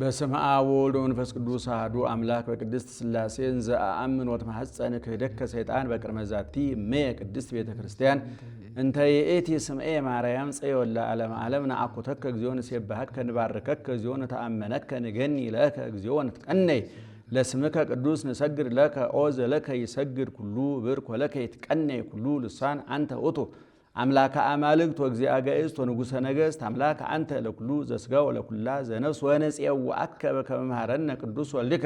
በስመ አብ ወወልድ ወመንፈስ ቅዱስ አሐዱ አምላክ በቅድስት ሥላሴ ዘአምን ወተማሐፀን ክህደከ ሰይጣን በቅድመ ዛቲ እሜ ቅድስት ቤተ ክርስቲያን እንተ ይእቲ ስምዔ ማርያም ጽዮን ለዓለመ ዓለም ነአኩተከ እግዚኦ ንሴብሐከ ንባርከከ እግዚኦ ነተአመነከ ንገኒ ለከ እግዚኦ ንትቀነይ ለስምከ ቅዱስ ንሰግድ ለከ ኦ ዘለከ ይሰግድ ኩሉ ብርክ ወለከ ይትቀነይ ኩሉ ልሳን አንተ ውእቱ አምላከ አማልክት ወእግዚአ አጋዕዝት ወንጉሰ ነገሥት አምላከ አንተ ለኩሉ ዘሥጋ ወለኩላ ዘነፍስ ወነጽየውዐከ በከመ መሃረነ ቅዱስ ወልድከ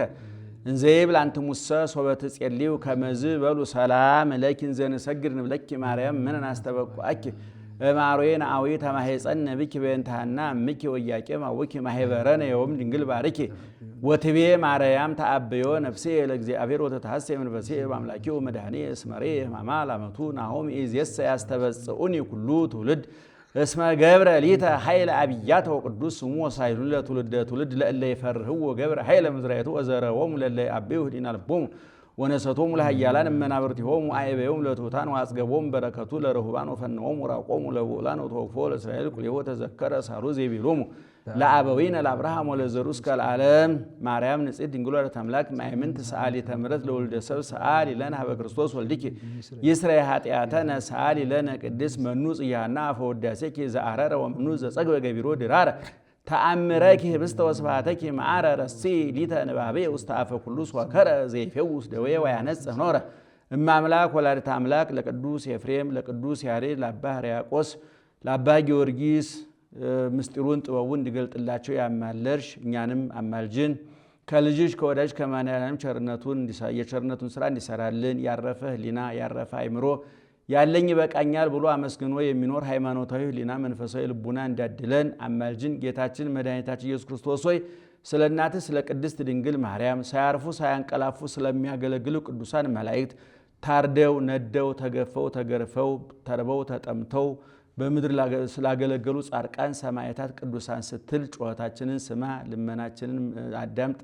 እንዘ ይብል አንትሙሰ ሶበ ትጼልዩ ከመዝ በሉ ሰላም ለኪ እንዘ ንሰግድ ንብለኪ ማርያም ምነ ናስተበኩዐኪ እማሮዬ ነአዊ ተማሄፀነ ብኪ በእንተ ሐና እምኪ ወኢያቄም አቡኪ ማኅበረነ ዮም ድንግል ባርኪ ወትቤ ማርያም ተአብዮ ነፍሴ ለእግዚአብሔር ወተታሐሰይ መንፈሴ በአምላኪ ወመድኃኒየ እስመሬ ሕማማ ላመቱ ናሆም ኢዝየሰ ያስተበጽኡኒ ኩሉ ትውልድ እስመ ገብረ ሊተ ኃይለ አብያተ ወቅዱስ ስሙ ወሳይሉ ለትውልደ ትውልድ ለእለ ይፈርህዎ ገብረ ኃይለ ምድራይቱ ወዘረዎሙ ለእለ ይአብዩ ህሊና ልቦሙ ወነሰቶሙ ለኃያላን እመናብርቲሆሙ አዕበዮሙ ለትሑታን ወአጽገቦሙ በረከቱ ለርሁባን ወፈነዎሙ ወራቆሙ ለብዑላን ወተወክፎ ለእስራኤል ኩሌሆ ተዘከረ ሳሉ ዘይቤሎሙ ለአበዊነ ለአብርሃም ወለዘሩ እስከ ለዓለም ማርያም ንጽሕት ድንግል ወላዲተ አምላክ ማእምንት ሰአሊተ ምሕረት ለወልደ ሰብ ሰአሊ ለነ ኀበ ክርስቶስ ወልድኪ ይስረይ ኃጢአተነ ሰአሊ ለነ ቅድስት መኑ ጽያና አፈ ውዳሴኪ ዘአረረ ወመኑ ዘጸግበ ገቢሮ ድራረ ተአምረኪ ህብስተ ወስብሐተኪ መዓረ ረሲ ሊተ ንባቤ ውስተ አፈ ኩሉ ወከረ ዘይፌውስ ደዌ ወያነጽህ ኖረ እማምላክ ወላዲተ አምላክ ለቅዱስ ኤፍሬም ለቅዱስ ያሬድ ለአባ ሕርያቆስ ለአባ ጊዮርጊስ ምስጢሩን ጥበቡን እንዲገልጥላቸው ያማለርሽ እኛንም አማልጅን ከልጅሽ ከወዳጅ ከማንያንም የቸርነቱን ስራ እንዲሰራልን ያረፈ ህሊና ያረፈ አይምሮ ያለኝ ይበቃኛል ብሎ አመስግኖ የሚኖር ሃይማኖታዊ ህሊና መንፈሳዊ ልቡና እንዲያድለን አማልጅን። ጌታችን መድኃኒታችን ኢየሱስ ክርስቶስ ሆይ ስለ እናትህ ስለ ቅድስት ድንግል ማርያም ሳያርፉ ሳያንቀላፉ ስለሚያገለግሉ ቅዱሳን መላእክት ታርደው ነደው ተገፈው ተገርፈው ተርበው ተጠምተው በምድር ስላገለገሉ ጻድቃን ሰማዕታት ቅዱሳን ስትል ጩኸታችንን ስማ፣ ልመናችንን አዳምጥ፣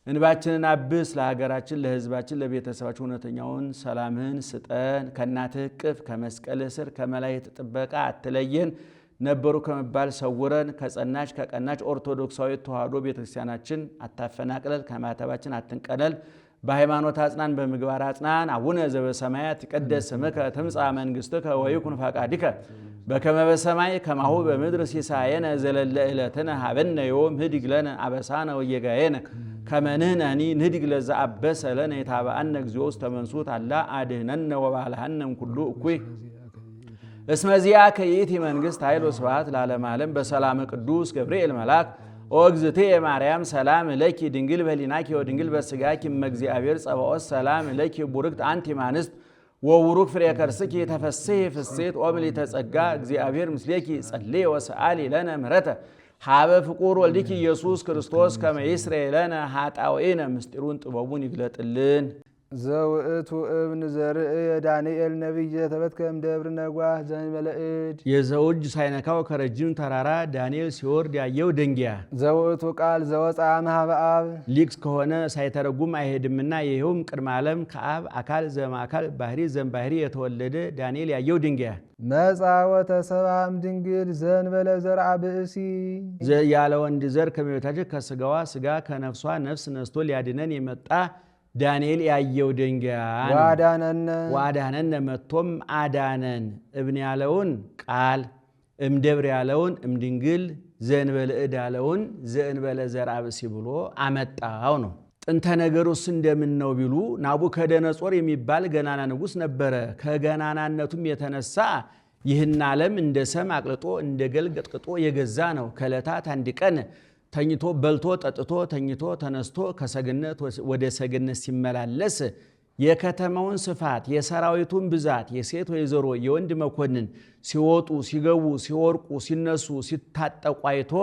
እንባችንን አብስ። ለሀገራችን ለህዝባችን ለቤተሰባችን እውነተኛውን ሰላምህን ስጠን። ከእናትህ እቅፍ ከመስቀልህ ስር ከመላእክት ጥበቃ አትለየን። ነበሩ ከመባል ሰውረን። ከጸናች ከቀናች ኦርቶዶክሳዊት ተዋሕዶ ቤተክርስቲያናችን አታፈናቅለል፣ ከማተባችን አትንቀለል። በሃይማኖት አጽናን፣ በምግባር አጽናን። አቡነ ዘበሰማያት ይትቀደስ ስምከ ትምጻእ መንግሥትከ ወይኩን ፈቃድከ በከመ በሰማይ ከማሁ በምድር ሲሳየነ ዘለለ ዕለትነ ሀበነ ዮም ህድግ ለነ አበሳነ ወጌጋየነ ከመ ንሕነኒ ንህድግ ለዘአበሰ ለነ የታብአነ እግዚኦ ውስተ መንሱት አላ አድኅነነ ወባልሐነ እምኩሉ እኩይ እስመ ዚአከ ይእቲ መንግሥት ኃይል ወስብሐት ለዓለመ ዓለም በሰላመ ቅዱስ ገብርኤል መልአክ ኦ እግዝእትየ ማርያም ሰላም ለኪ ድንግል በኅሊናኪ ወድንግል በሥጋኪ እመ እግዚአብሔር ጸባኦት ሰላም ለኪ ቡርክት አንቲ እምአንስት ወቡሩክ ፍሬ ከርስኪ ተፈሥሒ ፍሥሕት ኦ ምልዕተ ጸጋ እግዚአብሔር ምስሌኪ ጸልዪ ወሰአሊ ለነ ምሕረተ ሀበ ፍቁር ወልድኪ ኢየሱስ ክርስቶስ ከመ ይስረይ ለነ ኃጣውኢነ ምስጢሩን ጥበቡን ይግለጥልን። ዘውእቱ እብን ዘርእየ ዳንኤል ነቢይ ዘተበትከም ደብረ ነጓህ ዘእንበለእድ የዘውጅ ሳይነካው ከረጅም ተራራ ዳንኤል ሲወርድ ያየው ደንጊያ ዘውእቱ ቃል ዘወፃ እምኀበ አብ ሊቅ ከሆነ ሳይተረጉም አይሄድምና ይኸውም ቅድመ ዓለም ከአብ አካል ዘእምአካል ባህሪ ዘእምባህሪ የተወለደ ዳንኤል ያየው ደንጊያ መጻ ወተሰብአ እምድንግል ዘእንበለ ዘርአ ብእሲ ያለ ወንድ ዘር ከእመቤታችን ከስጋዋ ስጋ ከነፍሷ ነፍስ ነስቶ ሊያድነን የመጣ ዳንኤል ያየው ደንጊያ ዋዳነነ መጥቶም አዳነን። እብን ያለውን ቃል እምደብር ያለውን እምድንግል ዘእንበለ እድ ያለውን ዘእንበለ ዘርአ ብእሲ ብሎ አመጣው ነው። ጥንተ ነገሩስ እንደምን ነው ቢሉ ናቡከደነጾር የሚባል ገናና ንጉሥ ነበረ። ከገናናነቱም የተነሳ ይህን ዓለም እንደ ሰም አቅልጦ እንደ ገል ገጥቅጦ የገዛ ነው። ከዕለታት አንድ ቀን ተኝቶ በልቶ ጠጥቶ ተኝቶ ተነስቶ ከሰገነት ወደ ሰገነት ሲመላለስ የከተማውን ስፋት የሰራዊቱን ብዛት የሴት ወይዘሮ የወንድ መኮንን ሲወጡ ሲገቡ ሲወርቁ ሲነሱ ሲታጠቁ አይቶ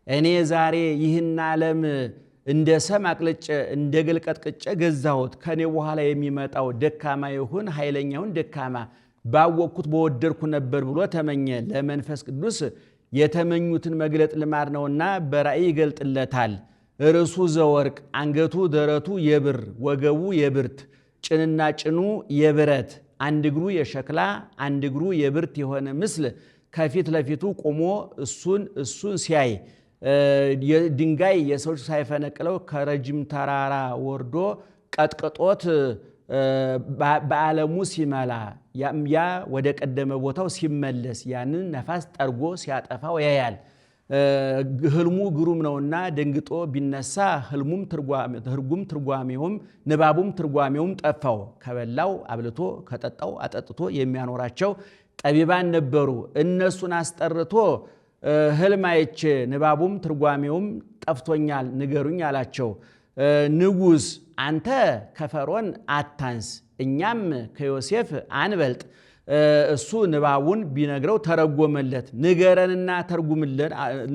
እኔ ዛሬ ይህን ዓለም እንደ ሰም አቅልጬ እንደ ገል ቀጥቅጬ ገዛሁት፣ ከኔ በኋላ የሚመጣው ደካማ ይሁን ኃይለኛ ይሁን ደካማ ባወቅኩት በወደድኩ ነበር ብሎ ተመኘ። ለመንፈስ ቅዱስ የተመኙትን መግለጥ ልማድ ነውና በራእይ ይገልጥለታል። ርዕሱ ዘወርቅ አንገቱ ደረቱ የብር ወገቡ የብርት ጭንና ጭኑ የብረት አንድ እግሩ የሸክላ አንድ እግሩ የብርት የሆነ ምስል ከፊት ለፊቱ ቆሞ እሱን ሲያይ ድንጋይ የሰው ሳይፈነቅለው ከረጅም ተራራ ወርዶ ቀጥቅጦት በዓለሙ ሲመላ ያ ወደ ቀደመ ቦታው ሲመለስ ያንን ነፋስ ጠርጎ ሲያጠፋው ያያል። ህልሙ ግሩም ነውና ደንግጦ ቢነሳ ህልሙም ትርጓሜውም ንባቡም ትርጓሜውም ጠፋው። ከበላው አብልቶ ከጠጣው አጠጥቶ የሚያኖራቸው ጠቢባን ነበሩ። እነሱን አስጠርቶ ህልም አይቼ ንባቡም ትርጓሜውም ጠፍቶኛል ንገሩኝ አላቸው። ንጉሥ አንተ ከፈርዖን አታንስ፣ እኛም ከዮሴፍ አንበልጥ። እሱ ንባቡን ቢነግረው ተረጎመለት። ንገረንና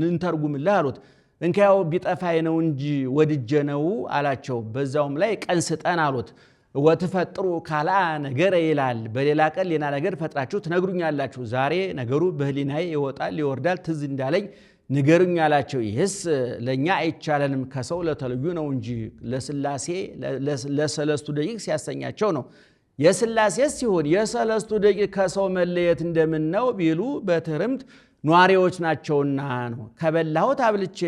እንተርጉምልህ አሉት። እንኪያው ቢጠፋይ ነው እንጂ ወድጄ ነው አላቸው። በዛውም ላይ ቀን ስጠን አሉት። ወትፈጥሩ ካልአ ነገረ ይላል። በሌላ ቀን ሌላ ነገር ፈጥራችሁ ትነግሩኛላችሁ። ዛሬ ነገሩ በህሊናዬ ይወጣል ይወርዳል፣ ትዝ እንዳለኝ ንገሩኝ አላቸው። ይህስ ለእኛ አይቻለንም ከሰው ለተለዩ ነው እንጂ ለሥላሴ ለሰለስቱ ደቂቅ ሲያሰኛቸው ነው። የሥላሴስ ሲሆን የሰለስቱ ደቂቅ ከሰው መለየት እንደምን ነው ቢሉ በትርምት ኗሪዎች ናቸውና ነው። ከበላሁት አብልቼ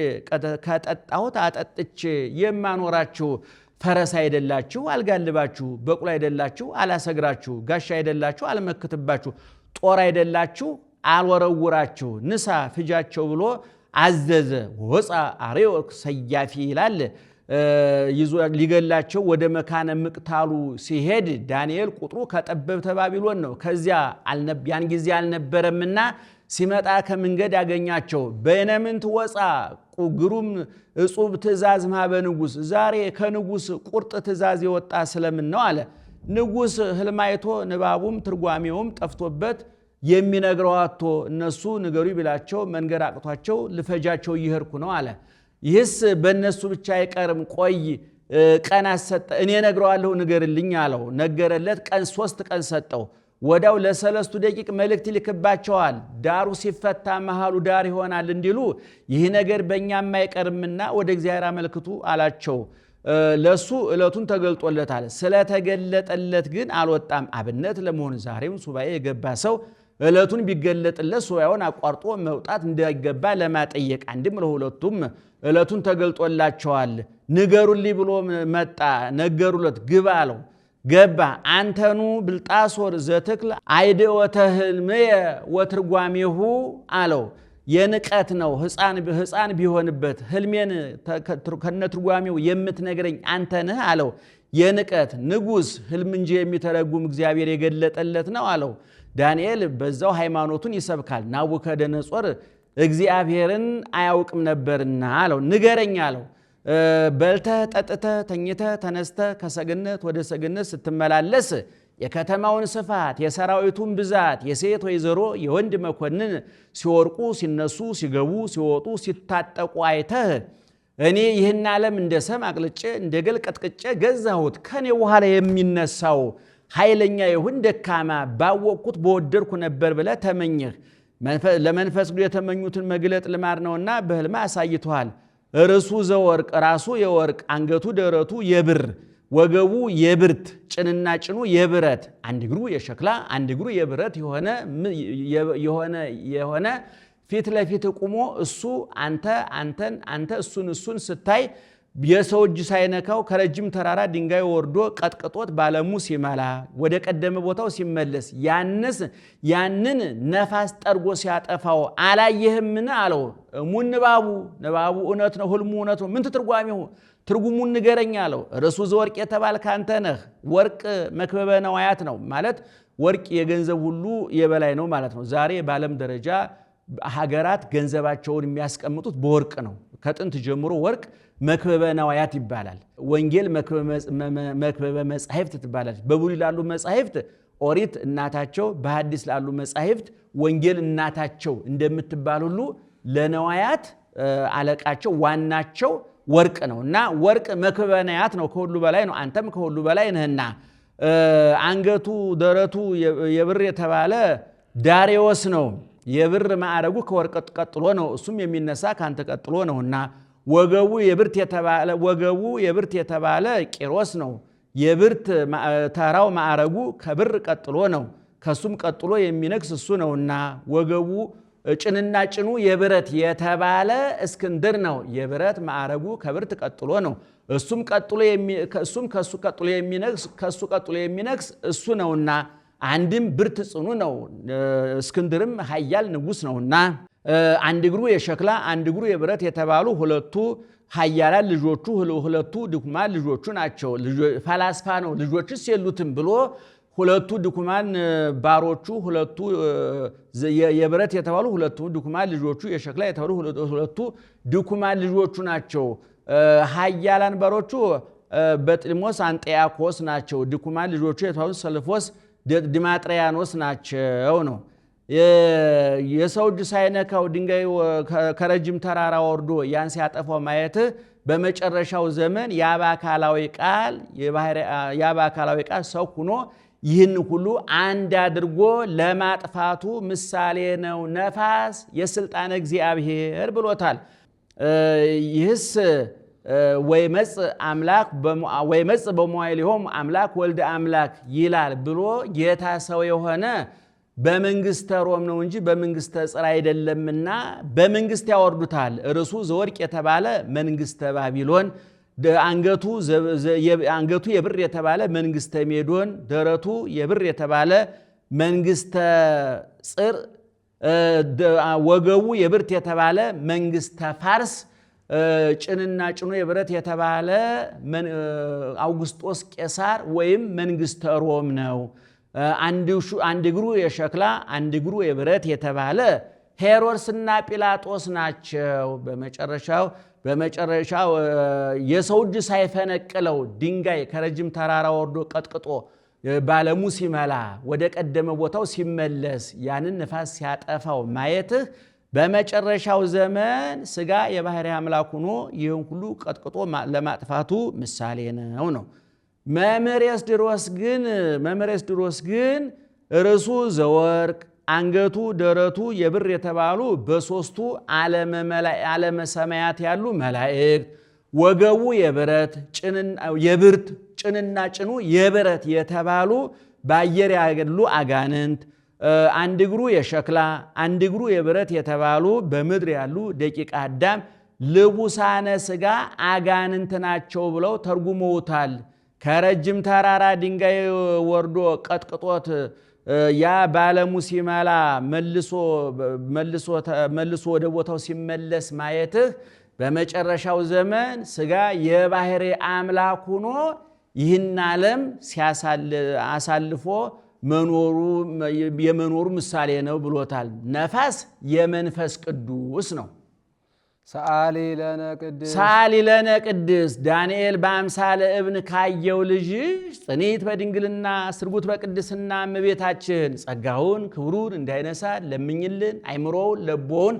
ከጠጣሁት አጠጥቼ የማኖራችሁ ፈረስ አይደላችሁ አልጋልባችሁ፣ በቁላ አይደላችሁ አላሰግራችሁ፣ ጋሻ አይደላችሁ አልመክትባችሁ፣ ጦር አይደላችሁ አልወረውራችሁ፣ ንሳ ፍጃቸው ብሎ አዘዘ። ወፃ አርዮክ ሰያፊ ይላል። ሊገላቸው ወደ መካነ ምቅታሉ ሲሄድ ዳንኤል ቁጥሩ ከጠበብተ ባቢሎን ነው። ከዚያ ያን ጊዜ አልነበረምና ሲመጣ ከመንገድ ያገኛቸው። በእነምንት ወፃ ግሩም እጹብ ትእዛዝ ማበ ንጉሥ፣ ዛሬ ከንጉሥ ቁርጥ ትእዛዝ የወጣ ስለምን ነው አለ። ንጉሥ ህልማይቶ ንባቡም ትርጓሜውም ጠፍቶበት የሚነግረው አጥቶ እነሱ ንገሩ ቢላቸው መንገር አቅቷቸው ልፈጃቸው እየሄድኩ ነው አለ። ይህስ በእነሱ ብቻ አይቀርም፣ ቆይ ቀን አሰጠ፣ እኔ ነግረዋለሁ ንገርልኝ አለው። ነገረለት። ቀን 3 ቀን ሰጠው። ወዳው ለሰለስቱ ደቂቅ መልእክት ይልክባቸዋል። ዳሩ ሲፈታ መሃሉ ዳር ይሆናል እንዲሉ ይህ ነገር በእኛም አይቀርምና ወደ እግዚአብሔር አመልክቱ አላቸው። ለሱ ዕለቱን ተገልጦለታል። ስለተገለጠለት ግን አልወጣም። አብነት ለመሆን ዛሬም ሱባኤ የገባ ሰው ዕለቱን ቢገለጥለት ሱባኤውን አቋርጦ መውጣት እንዳይገባ ለማጠየቅ አንድም ለሁለቱም ዕለቱን ተገልጦላቸዋል። ንገሩልኝ ብሎ መጣ። ነገሩለት። ግባ አለው። ገባ። አንተኑ ብልጣሶር ዘትክል አይደወተ ህልምየ ወትርጓሜሁ አለው። የንቀት ነው። ሕፃን ቢሆንበት ህልሜን ከነትርጓሜው የምትነግረኝ አንተ ነህ አለው። የንቀት ንጉሥ ህልም እንጂ የሚተረጉም እግዚአብሔር የገለጠለት ነው አለው። ዳንኤል በዛው ሃይማኖቱን ይሰብካል። ናቡከደነጾር እግዚአብሔርን አያውቅም ነበርና አለው። ንገረኝ አለው። በልተህ ጠጥተህ ተኝተህ ተነስተህ ከሰገነት ወደ ሰገነት ስትመላለስ የከተማውን ስፋት የሰራዊቱን ብዛት የሴት ወይዘሮ የወንድ መኮንን ሲወርቁ ሲነሱ ሲገቡ ሲወጡ ሲታጠቁ አይተህ እኔ ይህን ዓለም እንደ ሰም አቅልጬ እንደ ገል ቀጥቅጬ ገዛሁት፣ ከኔ በኋላ የሚነሳው ኃይለኛ ይሁን ደካማ ባወቅኩት በወደድኩ ነበር ብለህ ተመኘህ። ለመንፈስ ቅዱስ የተመኙትን መግለጥ ልማድ ነውና በህልም አሳይቷል። ርሱ ዘወርቅ ራሱ የወርቅ አንገቱ ደረቱ የብር ወገቡ የብርት ጭንና ጭኑ የብረት አንድ እግሩ የሸክላ አንድ እግሩ የብረት የሆነ ፊት ለፊት ቁሞ እሱ አንተ እሱን ስታይ የሰው እጅ ሳይነካው ከረጅም ተራራ ድንጋይ ወርዶ ቀጥቅጦት ባለሙ ሲመላ ወደ ቀደመ ቦታው ሲመለስ ያንን ነፋስ ጠርጎ ሲያጠፋው አላየህምን አለው። ሙን ንባቡ እውነት ነው፣ ህልሙ እውነት ነው። ምን ትርጓሜው ትርጉሙን ንገረኝ አለው። ርሱ ዘወርቅ የተባልክ አንተ ነህ። ወርቅ መክበበ ነዋያት ነው ማለት ወርቅ የገንዘብ ሁሉ የበላይ ነው ማለት ነው። ዛሬ በዓለም ደረጃ ሀገራት ገንዘባቸውን የሚያስቀምጡት በወርቅ ነው። ከጥንት ጀምሮ ወርቅ መክበበ ነዋያት ይባላል። ወንጌል መክበበ መጻሕፍት ትባላለች። በብሉይ ላሉ መጻሕፍት ኦሪት እናታቸው፣ በሐዲስ ላሉ መጻሕፍት ወንጌል እናታቸው እንደምትባል ሁሉ ለነዋያት አለቃቸው ዋናቸው ወርቅ ነው እና ወርቅ መክበበ ነዋያት ነው። ከሁሉ በላይ ነው። አንተም ከሁሉ በላይ ነህና አንገቱ ደረቱ የብር የተባለ ዳሬዎስ ነው። የብር ማዕረጉ ከወርቅ ቀጥሎ ነው። እሱም የሚነሳ ካንተ ቀጥሎ ነውና ወገቡ የብርት የተባለ ቂሮስ ነው። የብርት ተራው ማዕረጉ ከብር ቀጥሎ ነው። ከሱም ቀጥሎ የሚነግስ እሱ ነውና ወገቡ ጭንና ጭኑ የብረት የተባለ እስክንድር ነው። የብረት ማዕረጉ ከብርት ቀጥሎ ነው። እሱም ከሱ ቀጥሎ የሚነግስ እሱ ነውና አንድም ብርት ጽኑ ነው። እስክንድርም ኃያል ንጉሥ ነውና አንድ እግሩ የሸክላ አንድ እግሩ የብረት የተባሉ ሁለቱ ኃያላን ልጆቹ ሁለቱ ድኩማን ልጆቹ ናቸው። ፈላስፋ ነው ልጆችስ የሉትም ብሎ ሁለቱ ድኩማን ባሮቹ ሁለቱ የብረት የተባሉ ሁለቱ ድኩማን ልጆቹ የሸክላ የተባሉ ሁለቱ ድኩማን ልጆቹ ናቸው። ኃያላን ባሮቹ በጥሊሞስ አንጢያኮስ ናቸው። ድኩማን ልጆቹ የተባሉ ሰልፎስ ድማጥሪያኖስ ናቸው ነው። የሰው እጅ ሳይነካው ድንጋይ ከረጅም ተራራ ወርዶ ያን ሲያጠፋው ማየት በመጨረሻው ዘመን የአባካላዊ ቃል ሰው ሆኖ ይህን ሁሉ አንድ አድርጎ ለማጥፋቱ ምሳሌ ነው። ነፋስ የስልጣን እግዚአብሔር ብሎታል። ይህስ ወይመጽእ በመዋዕሊሆሙ አምላክ ወልደ አምላክ ይላል ብሎ ጌታ ሰው የሆነ በመንግስተ ሮም ነው እንጂ በመንግስተ ጽር አይደለምና በመንግስት ያወርዱታል። እርሱ ዘወርቅ የተባለ መንግስተ ባቢሎን፣ አንገቱ የብር የተባለ መንግስተ ሜዶን፣ ደረቱ የብር የተባለ መንግስተ ጽር፣ ወገቡ የብርት የተባለ መንግስተ ፋርስ፣ ጭንና ጭኑ የብረት የተባለ አውግስጦስ ቄሳር ወይም መንግስተ ሮም ነው። አንድ እግሩ የሸክላ አንድ እግሩ የብረት የተባለ ሄሮድስና ጲላጦስ ናቸው። በመጨረሻው የሰው እጅ ሳይፈነቅለው ድንጋይ ከረጅም ተራራ ወርዶ ቀጥቅጦ ባለሙ ሲመላ ወደ ቀደመ ቦታው ሲመለስ ያንን ነፋስ ሲያጠፋው ማየትህ በመጨረሻው ዘመን ስጋ የባህሪ አምላክ ሆኖ ይህን ሁሉ ቀጥቅጦ ለማጥፋቱ ምሳሌ ነው። መምህር ኤስድሮስ ግን ርሱ ዘወርቅ አንገቱ ደረቱ የብር የተባሉ በሶስቱ ዓለመ ሰማያት ያሉ መላእክት፣ ወገቡ የብርት ጭንና ጭኑ የብረት የተባሉ በአየር ያሉ አጋንንት፣ አንድ እግሩ የሸክላ አንድ እግሩ የብረት የተባሉ በምድር ያሉ ደቂቀ አዳም ልቡሳነ ሥጋ አጋንንት ናቸው ብለው ተርጉመውታል። ከረጅም ተራራ ድንጋይ ወርዶ ቀጥቅጦት ያ ባለሙ ሲመላ መልሶ ወደ ቦታው ሲመለስ ማየትህ በመጨረሻው ዘመን ሥጋ የባህሪ አምላክ ሆኖ ይህን ዓለም አሳልፎ የመኖሩ ምሳሌ ነው ብሎታል። ነፋስ የመንፈስ ቅዱስ ነው። ሰአሊ ለነ ቅድስት ዳንኤል በአምሳለ እብን ካየው ልጅሽ ጽኒት በድንግልና ስርጉት በቅድስና እመቤታችን ጸጋውን ክብሩን እንዳይነሳ ለምኝልን። አይምሮውን ለቦውን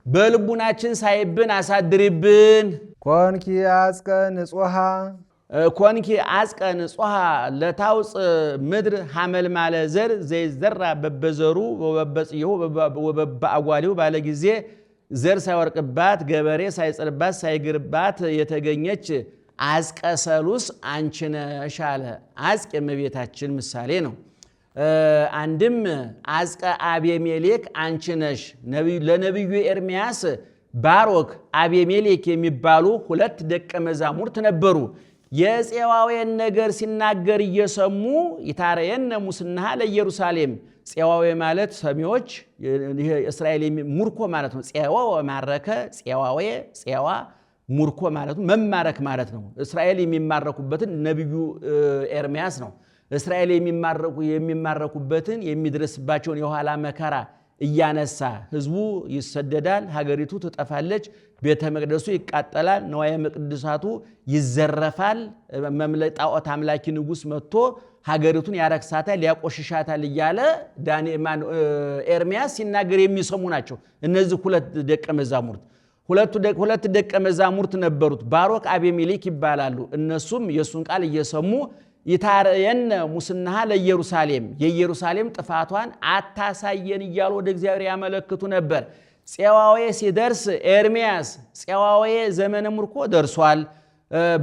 በልቡናችን ሳይብን አሳድሪብን። ኮንኪ አጽቀ ንጹሃ ለታውፅ ምድር ሐመል ማለ ዘር ዘይዘራ በበዘሩ ወበበጽየሁ ወበበአጓሊው ባለ ጊዜ ዘር ሳይወርቅባት ገበሬ ሳይጽርባት ሳይግርባት የተገኘች አጽቀ ሰሉስ አንቺ ነሽ አለ። አጽቅ የእመቤታችን ምሳሌ ነው። አንድም አጽቀ አቤሜሌክ አንቺ ነሽ። ለነቢዩ ኤርምያስ ባሮክ አቤሜሌክ የሚባሉ ሁለት ደቀ መዛሙርት ነበሩ። የፄዋዌን ነገር ሲናገር እየሰሙ ይታረየነ ሙስናሃ ለኢየሩሳሌም። ፄዋዌ ማለት ሰሚዎች እስራኤል ሙርኮ ማለት ነው። ፄዋዌ ማረከ፣ ፄዋ ሙርኮ ማለት ነው፣ መማረክ ማለት ነው። እስራኤል የሚማረኩበትን ነቢዩ ኤርምያስ ነው። እስራኤል የሚማረኩበትን የሚደርስባቸውን የኋላ መከራ እያነሳ ህዝቡ ይሰደዳል፣ ሀገሪቱ ትጠፋለች፣ ቤተ መቅደሱ ይቃጠላል፣ ነዋየ መቅደሳቱ ይዘረፋል፣ ጣዖት አምላኪ ንጉሥ መጥቶ ሀገሪቱን ያረክሳታል፣ ያቆሽሻታል እያለ ኤርምያስ ሲናገር የሚሰሙ ናቸው። እነዚህ ሁለት ደቀ መዛሙርት ነበሩት፣ ባሮክ አቤሜሌክ ይባላሉ። እነሱም የእሱን ቃል እየሰሙ ይታረየነ ሙስናሃ ለኢየሩሳሌም፣ የኢየሩሳሌም ጥፋቷን አታሳየን እያሉ ወደ እግዚአብሔር ያመለክቱ ነበር። ፄዋዌ ሲደርስ ኤርምያስ ፄዋዌ ዘመነ ሙርኮ ደርሷል፣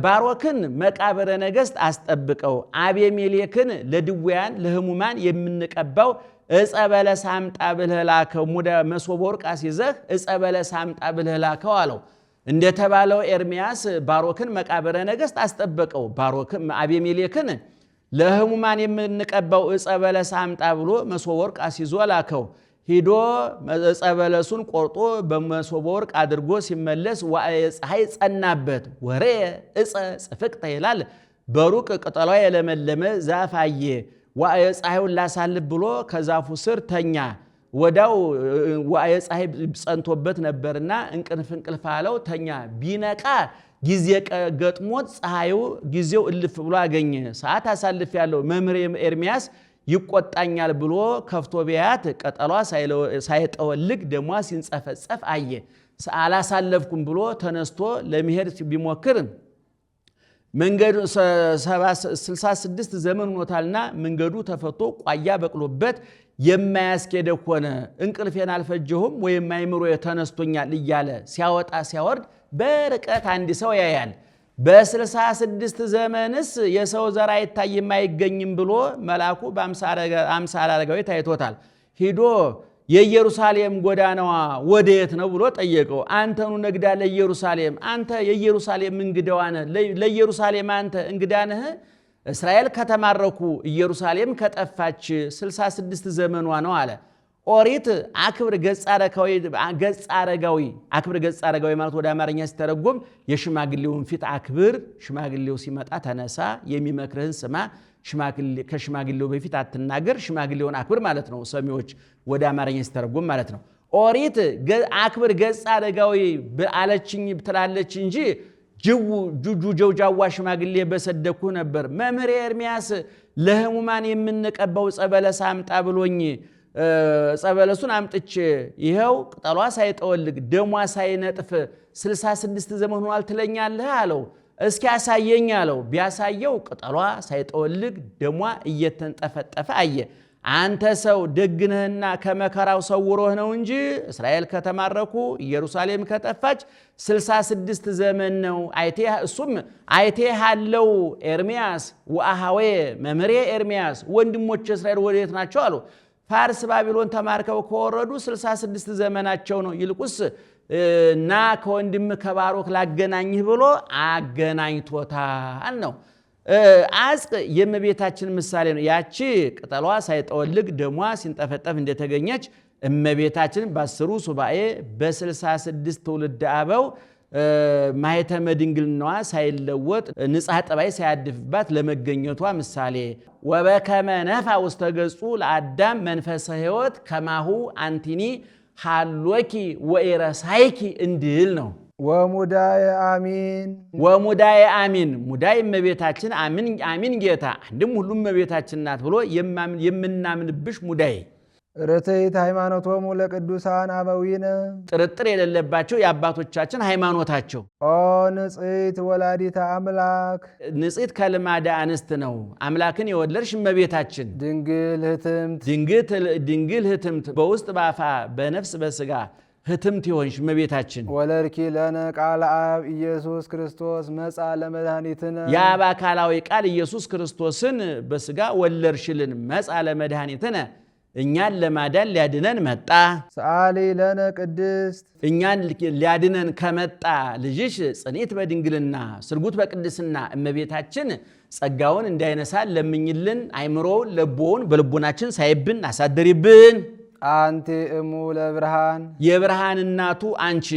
ባሮክን መቃብረ ነገሥት አስጠብቀው አቤሜሌክን ለድውያን ለህሙማን የምንቀባው ዕፀ በለስ አምጣ ብለህ ላከው መሶበ ወርቅ አስይዘህ ዕፀ በለስ አምጣ ብለህ ላከው አለው። እንደተባለው ኤርምያስ ባሮክን መቃብረ ነገሥት አስጠበቀው። ባሮክን አቤሜሌክን ለህሙማን የምንቀባው ዕፀ በለስ አምጣ ብሎ መሶበ ወርቅ አስይዞ ላከው። ሂዶ ዕፀ በለሱን ቆርጦ በመሶበ ወርቅ አድርጎ ሲመለስ ዋዕየ ፀሐይ ጸናበት። ወሬ ዕፀ ጽፍቅተ ይላል። በሩቅ ቅጠሏ የለመለመ ዛፍ አየ። ዋዕየ ፀሐዩን ላሳልፍ ብሎ ከዛፉ ስር ተኛ። ወዳው ዋዕየ ፀሐይ ጸንቶበት ነበርና እንቅልፍ አለው ተኛ። ቢነቃ ጊዜ ገጥሞት ፀሐዩ ጊዜው እልፍ ብሎ አገኘ። ሰዓት አሳልፍ ያለው መምህር ኤርምያስ ይቆጣኛል ብሎ ከፍቶ ቢያት ቅጠሏ ሳይጠወልግ ደሟ ሲንጸፈጸፍ አየ። አላሳለፍኩም ብሎ ተነስቶ ለመሄድ ቢሞክር መንገዱ 66 ዘመን ሆኖታልና መንገዱ ተፈቶ ቋያ በቅሎበት የማያስኬድ ሆነ። እንቅልፌን አልፈጀሁም ወይም አይምሮ ተነስቶኛል እያለ ሲያወጣ ሲያወርድ በርቀት አንድ ሰው ያያል። በ66 ዘመንስ የሰው ዘር አይታይም አይገኝም ብሎ መልአኩ በአምሳለ አረጋዊ ታይቶታል። ሂዶ የኢየሩሳሌም ጎዳናዋ ወዴት ነው ብሎ ጠየቀው። አንተኑ ነግዳ ለኢየሩሳሌም፣ አንተ የኢየሩሳሌም እንግዳዋ ነህ፣ ለኢየሩሳሌም አንተ እንግዳ ነህ። እስራኤል ከተማረኩ ኢየሩሳሌም ከጠፋች 66 ዘመኗ ነው አለ። ኦሪት አክብር ገጸ አረጋዊ አክብር ገጸ አረጋዊ ማለት ወደ አማርኛ ሲተረጎም የሽማግሌውን ፊት አክብር፣ ሽማግሌው ሲመጣ ተነሳ፣ የሚመክርህን ስማ፣ ከሽማግሌው በፊት አትናገር፣ ሽማግሌውን አክብር ማለት ነው። ሰሚዎች ወደ አማርኛ ሲተረጎም ማለት ነው። ኦሪት አክብር ገጸ አረጋዊ አለችኝ ትላለች እንጂ ጀውጃዋ ሽማግሌ በሰደኩ ነበር። መምህር ኤርምያስ ለህሙማን የምንቀባው ዕፀ በለስ አምጣ ብሎኝ ዕፀ በለሱን አምጥቼ ይኸው ቅጠሏ ሳይጠወልግ ደሟ ሳይነጥፍ 66 ዘመን ሆኗል ትለኛለህ አለው። እስኪ ያሳየኝ አለው። ቢያሳየው ቅጠሏ ሳይጠወልግ ደሟ እየተንጠፈጠፈ አየ። አንተ ሰው ደግነህና ከመከራው ሰውሮህ ነው እንጂ እስራኤል ከተማረኩ ኢየሩሳሌም ከጠፋች 66 ዘመን ነው። እሱም አይቴሃለው ኤርምያስ ወአሃዌ መምህሬ ኤርምያስ ወንድሞች እስራኤል ወዴት ናቸው አሉ። ፋርስ ባቢሎን ተማርከው ከወረዱ 66 ዘመናቸው ነው። ይልቁስ እና ከወንድም ከባሮክ ላገናኝህ ብሎ አገናኝቶታል ነው። አጽቅ የእመቤታችን ምሳሌ ነው። ያቺ ቅጠሏ ሳይጠወልግ ደሟ ሲንጠፈጠፍ እንደተገኘች እመቤታችን በ10 ሱባኤ በ66 ትውልድ አበው ማኅተመ ድንግልናዋ ሳይለወጥ ንጽሐ ጠባይ ሳያድፍባት ለመገኘቷ ምሳሌ ወበከመ ነፋ ውስተ ገጹ ለአዳም መንፈሰ ሕይወት ከማሁ አንቲኒ ሃሎኪ ወኢረሳይኪ እንድል ነው። ወሙዳየ አሚን ወሙዳየ አሚን ሙዳይ እመቤታችን አሚን ጌታ አንድም ሁሉም እመቤታችን ናት ብሎ የምናምንብሽ ሙዳይ ርትዕት ሃይማኖቶሙ ለቅዱሳን አበዊነ ጥርጥር የሌለባቸው የአባቶቻችን ሃይማኖታቸው። ኦ ንጽሕት ወላዲተ አምላክ ንጽሕት ከልማደ አንስት ነው። አምላክን የወለድሽ እመቤታችን ድንግል ህትምት ድንግል ህትምት በውስጥ ባፋ በነፍስ በስጋ ህትምት የሆንሽ እመቤታችን ወለድኪ ለነ ቃለ አብ ኢየሱስ ክርስቶስ መጻ ለመድኃኒትነ የአብ አካላዊ ቃል ኢየሱስ ክርስቶስን በስጋ ወለድሽልን። መጻ ለመድኃኒትነ እኛን ለማዳን ሊያድነን መጣ። ሰአሊ ለነ ቅድስት እኛን ሊያድነን ከመጣ ልጅሽ ጽኔት በድንግልና ስርጉት በቅድስና እመቤታችን ጸጋውን እንዳይነሳን ለምኝልን። አይምሮውን ለቦውን በልቦናችን ሳይብን አሳደሪብን። አንቲ እሙ ለብርሃን የብርሃን እናቱ አንቺ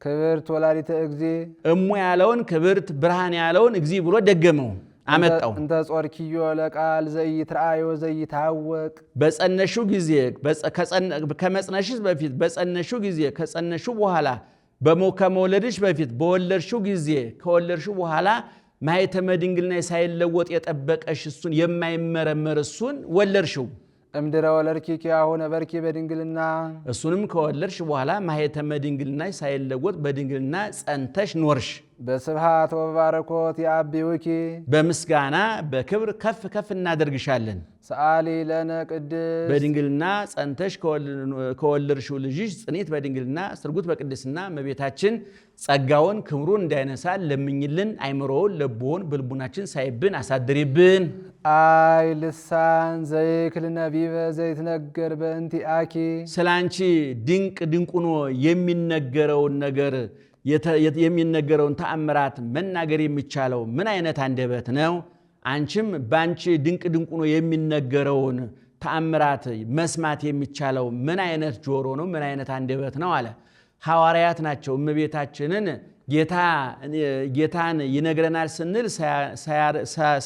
ክብርት ወላዲተ እግዚ እሙ ያለውን ክብርት ብርሃን ያለውን እግዚ ብሎ ደገመው አመጣው። እንተ ጾርኪዮ ለቃል ዘይትርአዮ ዘይታወቅ በጸነሹ ጊዜ ከመጽነሽስ በፊት በጸነሹ ጊዜ ከጸነሹ በኋላ ከመውለድሽ በፊት በወለድሹ ጊዜ ከወለድሹ በኋላ ማኅተመ ድንግልና ሳይለወጥ የጠበቀሽ እሱን የማይመረመር እሱን ወለድሽው። እምድረ ወለድኪ ኪያሁነ በርኪ በድንግልና እሱንም ከወለድሽ በኋላ ማኅተመ ድንግልና ሳይለወጥ በድንግልና ጸንተሽ ኖርሽ። በስብሃት ወበባረኮት ያብዩኪ በምስጋና በክብር ከፍ ከፍ እናደርግሻለን። ሰአሊ ለነ ቅድስ በድንግልና ጸንተሽ ከወለድሽው ልጅሽ ጽኒት በድንግልና ስርጉት በቅድስና እመቤታችን ጸጋውን ክብሩን እንዳይነሳን ለምኝልን። አይምሮውን ለቦውን በልቡናችን ሳይብን አሳድሪብን። አይ ልሳን ዘይክል ነቢበ ዘይትነገር በእንቲአኪ ስላንቺ ድንቅ ድንቁኖ የሚነገረውን ነገር የሚነገረውን ተአምራት መናገር የሚቻለው ምን አይነት አንደበት ነው? አንቺም ባንቺ ድንቅ ድንቁኖ የሚነገረውን ተአምራት መስማት የሚቻለው ምን አይነት ጆሮ ነው? ምን አይነት አንደበት ነው አለ። ሐዋርያት ናቸው እመቤታችንን ጌታን ይነግረናል ስንል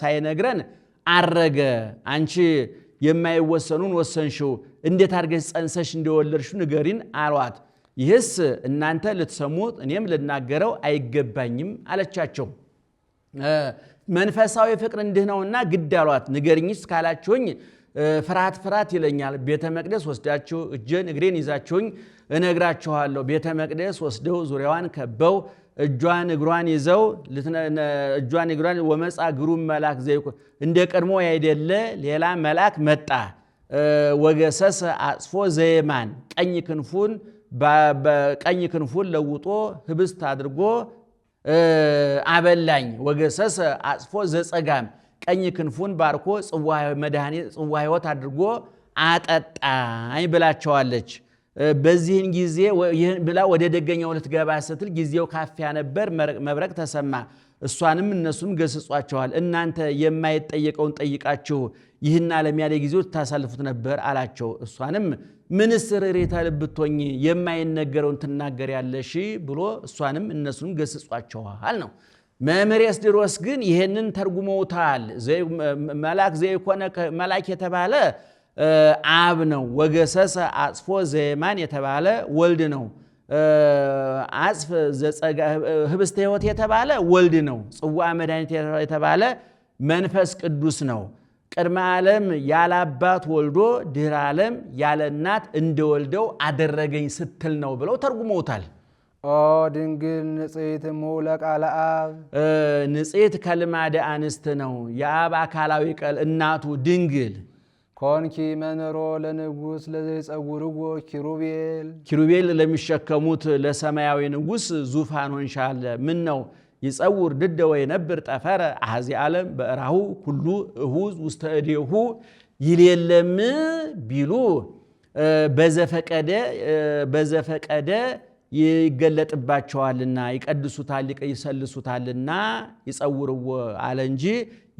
ሳይነግረን አረገ። አንቺ የማይወሰኑን ወሰንሽው፣ እንዴት አድርገሽ ጸንሰሽ እንደወለድሽው ንገሪን አሏት። ይህስ እናንተ ልትሰሙት እኔም ልናገረው አይገባኝም አለቻቸው። መንፈሳዊ ፍቅር እንዲህ ነውና ግድ አሏት። ንገሪኝስ ካላችሁኝ ፍርሃት ፍርሃት ይለኛል። ቤተ መቅደስ ወስዳችሁ እጄን እግሬን ይዛችሁኝ እነግራችኋለሁ። ቤተ መቅደስ ወስደው ዙሪያዋን ከበው እጇን እግሯን ይዘው እጇን እግሯን ወመጻ ግሩም መልአክ ዘይኮ እንደ ቀድሞ ያይደለ ሌላ መልአክ መጣ። ወገሰሰ አጽፎ ዘየማን ቀኝ ክንፉን ለውጦ ህብስት አድርጎ አበላኝ። ወገሰሰ አጽፎ ዘጸጋም ቀኝ ክንፉን ባርኮ ጽዋ ሕይወት አድርጎ አጠጣኝ ብላቸዋለች። በዚህን ጊዜ ብላ ወደ ደገኛው ልትገባ ስትል ጊዜው ካፊያ ነበር፣ መብረቅ ተሰማ። እሷንም እነሱም ገስጿቸዋል። እናንተ የማይጠየቀውን ጠይቃችሁ ይህን ዓለም ያለ ጊዜው ታሳልፉት ነበር አላቸው። እሷንም ምንስ ርኅራኄ ልብትሆኚ የማይነገረውን ትናገር ያለሽ ብሎ እሷንም እነሱንም ገስጿቸዋል ነው። መምህር ኤስድሮስ ግን ይህንን ተርጉመውታል። መልአክ ዘይኮነ መልአክ የተባለ አብ ነው። ወገሰሰ አጽፎ ዘየማን የተባለ ወልድ ነው። አጽፍ ህብስተ ሕይወት የተባለ ወልድ ነው። ጽዋ መድኃኒት የተባለ መንፈስ ቅዱስ ነው። ቅድመ ዓለም ያለ አባት ወልዶ ድህረ ዓለም ያለ እናት እንደወልደው አደረገኝ ስትል ነው ብለው ተርጉመውታል። ኦ ድንግል ንጽሕት እሙለ ቃለ አብ ንጽሕት ከልማደ አንስት ነው። የአብ አካላዊ ቃል እናቱ ድንግል ኮንኪ መንሮ ለንጉሥ ለዘይጸውርዎ ኪሩቤል ለሚሸከሙት ለሰማያዊ ንጉሥ ዙፋን ሆንሻለ። ምን ነው ይጸውር ድደ ወይነብር ጠፈረ አሐዚ ዓለም በእራሁ ኩሉ እሁዝ ውስተ እዴሁ ይሌለም ቢሉ በዘፈቀደ ይገለጥባቸዋልና ይቀድሱታል ይሰልሱታልና ይጸውርዎ አለ እንጂ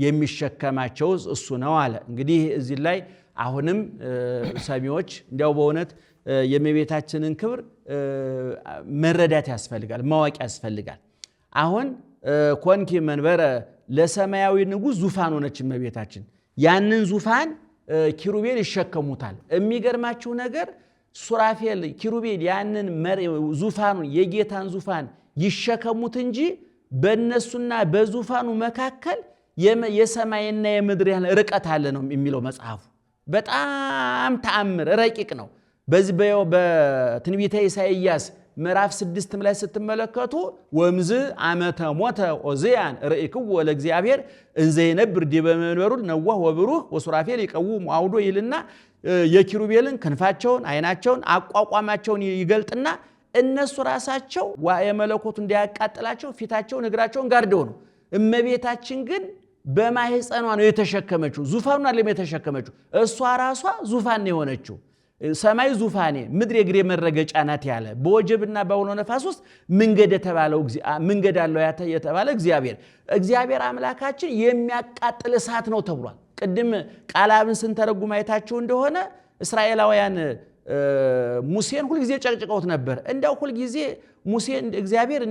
የሚሸከማቸው እሱ ነው አለ። እንግዲህ እዚህ ላይ አሁንም ሰሚዎች እንዲያው በእውነት የእመቤታችንን ክብር መረዳት ያስፈልጋል፣ ማወቅ ያስፈልጋል። አሁን ኮንኪ መንበረ ለሰማያዊ ንጉሥ ዙፋን ሆነች እመቤታችን። ያንን ዙፋን ኪሩቤል ይሸከሙታል። የሚገርማችሁ ነገር ሱራፌል ኪሩቤል ያንን ዙፋኑን የጌታን ዙፋን ይሸከሙት እንጂ በእነሱና በዙፋኑ መካከል የሰማይና የምድር ያህል ርቀት አለ ነው የሚለው መጽሐፉ። በጣም ተአምር ረቂቅ ነው። በዚህ በትንቢተ ኢሳይያስ ምዕራፍ 6 ላይ ስትመለከቱ ወምዝ ዓመተ ሞተ ዖዝያን ርኢክዎ ለእግዚአብሔር እንዘ ይነብር ዲበ መንበሩ ነዋህ ወብሩህ ወሱራፌል ይቀውሙ አውዶ ይልና የኪሩቤልን ክንፋቸውን አይናቸውን አቋቋማቸውን ይገልጥና እነሱ ራሳቸው የመለኮቱ እንዲያቃጥላቸው ፊታቸውን እግራቸውን ጋርደው ነው። እመቤታችን ግን በማህፀኗ ነው የተሸከመችው። ዙፋኑን አይደለም የተሸከመችው፣ እሷ ራሷ ዙፋን ነው የሆነችው። ሰማይ ዙፋኔ ምድር የእግሬ መረገጫ ናት ያለ በወጀብና በአውሎ ነፋስ ውስጥ መንገድ አለው የተባለ እግዚአብሔር አምላካችን የሚያቃጥል እሳት ነው ተብሏል። ቅድም ቃለ ዓብን ስንተረጉም አይታችሁ እንደሆነ እስራኤላውያን ሙሴን ሁልጊዜ ጨቅጭቀውት ነበር። እንዲያው ሁልጊዜ ሙሴን እግዚአብሔር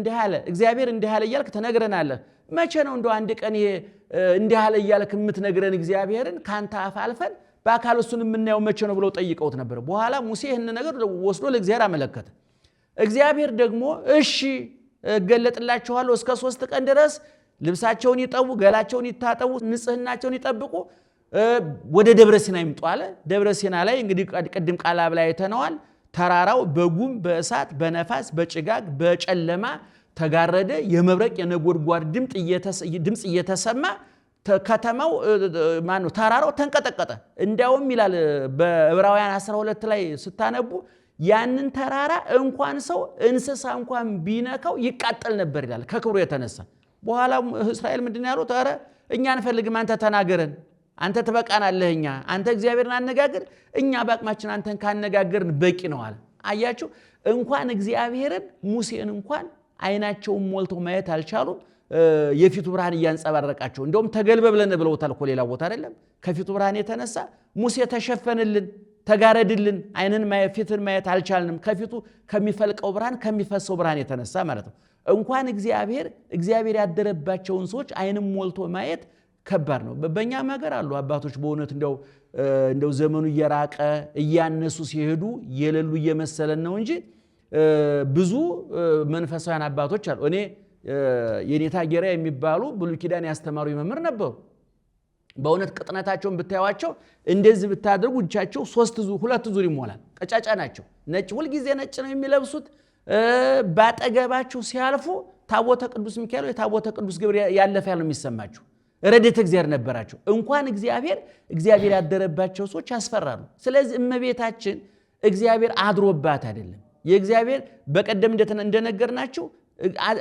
እንዲህ አለ እያልክ ተነግረናለህ። መቼ ነው እንደው አንድ ቀን ይሄ እንዲህ አለ እያልክ የምትነግረን እግዚአብሔርን ካንተ አፍ አልፈን በአካል እሱን የምናየው መቼ ነው ብለው ጠይቀውት ነበር። በኋላ ሙሴ ይህን ነገር ወስዶ ለእግዚአብሔር አመለከተ። እግዚአብሔር ደግሞ እሺ እገለጥላችኋለሁ፣ እስከ 3 ቀን ድረስ ልብሳቸውን ይጠቡ፣ ገላቸውን ይታጠቡ፣ ንጽህናቸውን ይጠብቁ፣ ወደ ደብረ ሲና ይምጡ አለ። ደብረ ሲና ላይ እንግዲህ ቅድም ቃል ዓብ ላይ አይተነዋል። ተራራው በጉም በእሳት በነፋስ በጭጋግ በጨለማ ተጋረደ። የመብረቅ የነጎድጓድ ድምፅ እየተሰማ ከተማው ማነው ተራራው ተንቀጠቀጠ። እንዲያውም ይላል በዕብራውያን 12 ላይ ስታነቡ ያንን ተራራ እንኳን ሰው እንስሳ እንኳን ቢነካው ይቃጠል ነበር ይላል ከክብሩ የተነሳ። በኋላ እስራኤል ምንድነው ያሉት? ኧረ እኛ አንፈልግም፣ አንተ ተናገረን፣ አንተ ትበቃናለህ፣ አንተ እግዚአብሔርን አነጋገር፣ እኛ በአቅማችን አንተን ካነጋገርን በቂ ነው አለ። አያችሁ እንኳን እግዚአብሔርን ሙሴን እንኳን አይናቸውን ሞልተው ማየት አልቻሉም። የፊቱ ብርሃን እያንጸባረቃቸው እንደውም ተገልበብለን ብለውታል እኮ ሌላ ቦታ አይደለም። ከፊቱ ብርሃን የተነሳ ሙሴ ተሸፈንልን፣ ተጋረድልን፣ አይንን ማየት ፊትን ማየት አልቻልንም፣ ከፊቱ ከሚፈልቀው ብርሃን ከሚፈሰው ብርሃን የተነሳ ማለት ነው። እንኳን እግዚአብሔር ያደረባቸውን ሰዎች አይንም ሞልቶ ማየት ከባድ ነው። በእኛም ሀገር አሉ አባቶች በእውነት እንደው ዘመኑ እየራቀ እያነሱ ሲሄዱ የሌሉ እየመሰለን ነው እንጂ ብዙ መንፈሳውያን አባቶች አሉ። እኔ የኔታ ጌራ የሚባሉ ብሉይ ኪዳን ያስተማሩ መምህር ነበሩ። በእውነት ቅጥነታቸውን ብታዩዋቸው እንደዚህ ብታደርጉ እጃቸው 2 ዙር ይሞላል። ቀጫጫ ናቸው። ነጭ ሁልጊዜ ነጭ ነው የሚለብሱት። ባጠገባቸው ሲያልፉ ታቦተ ቅዱስ ሚካኤል ወይ ታቦተ ቅዱስ ገብርኤል ያለፈ ያለው የሚሰማቸው ረድኤተ እግዚአብሔር ነበራቸው። እንኳን እግዚአብሔር ያደረባቸው ሰዎች ያስፈራሉ። ስለዚህ እመቤታችን እግዚአብሔር አድሮባት አይደለም። የእግዚአብሔር በቀደም እንደነገርናችሁ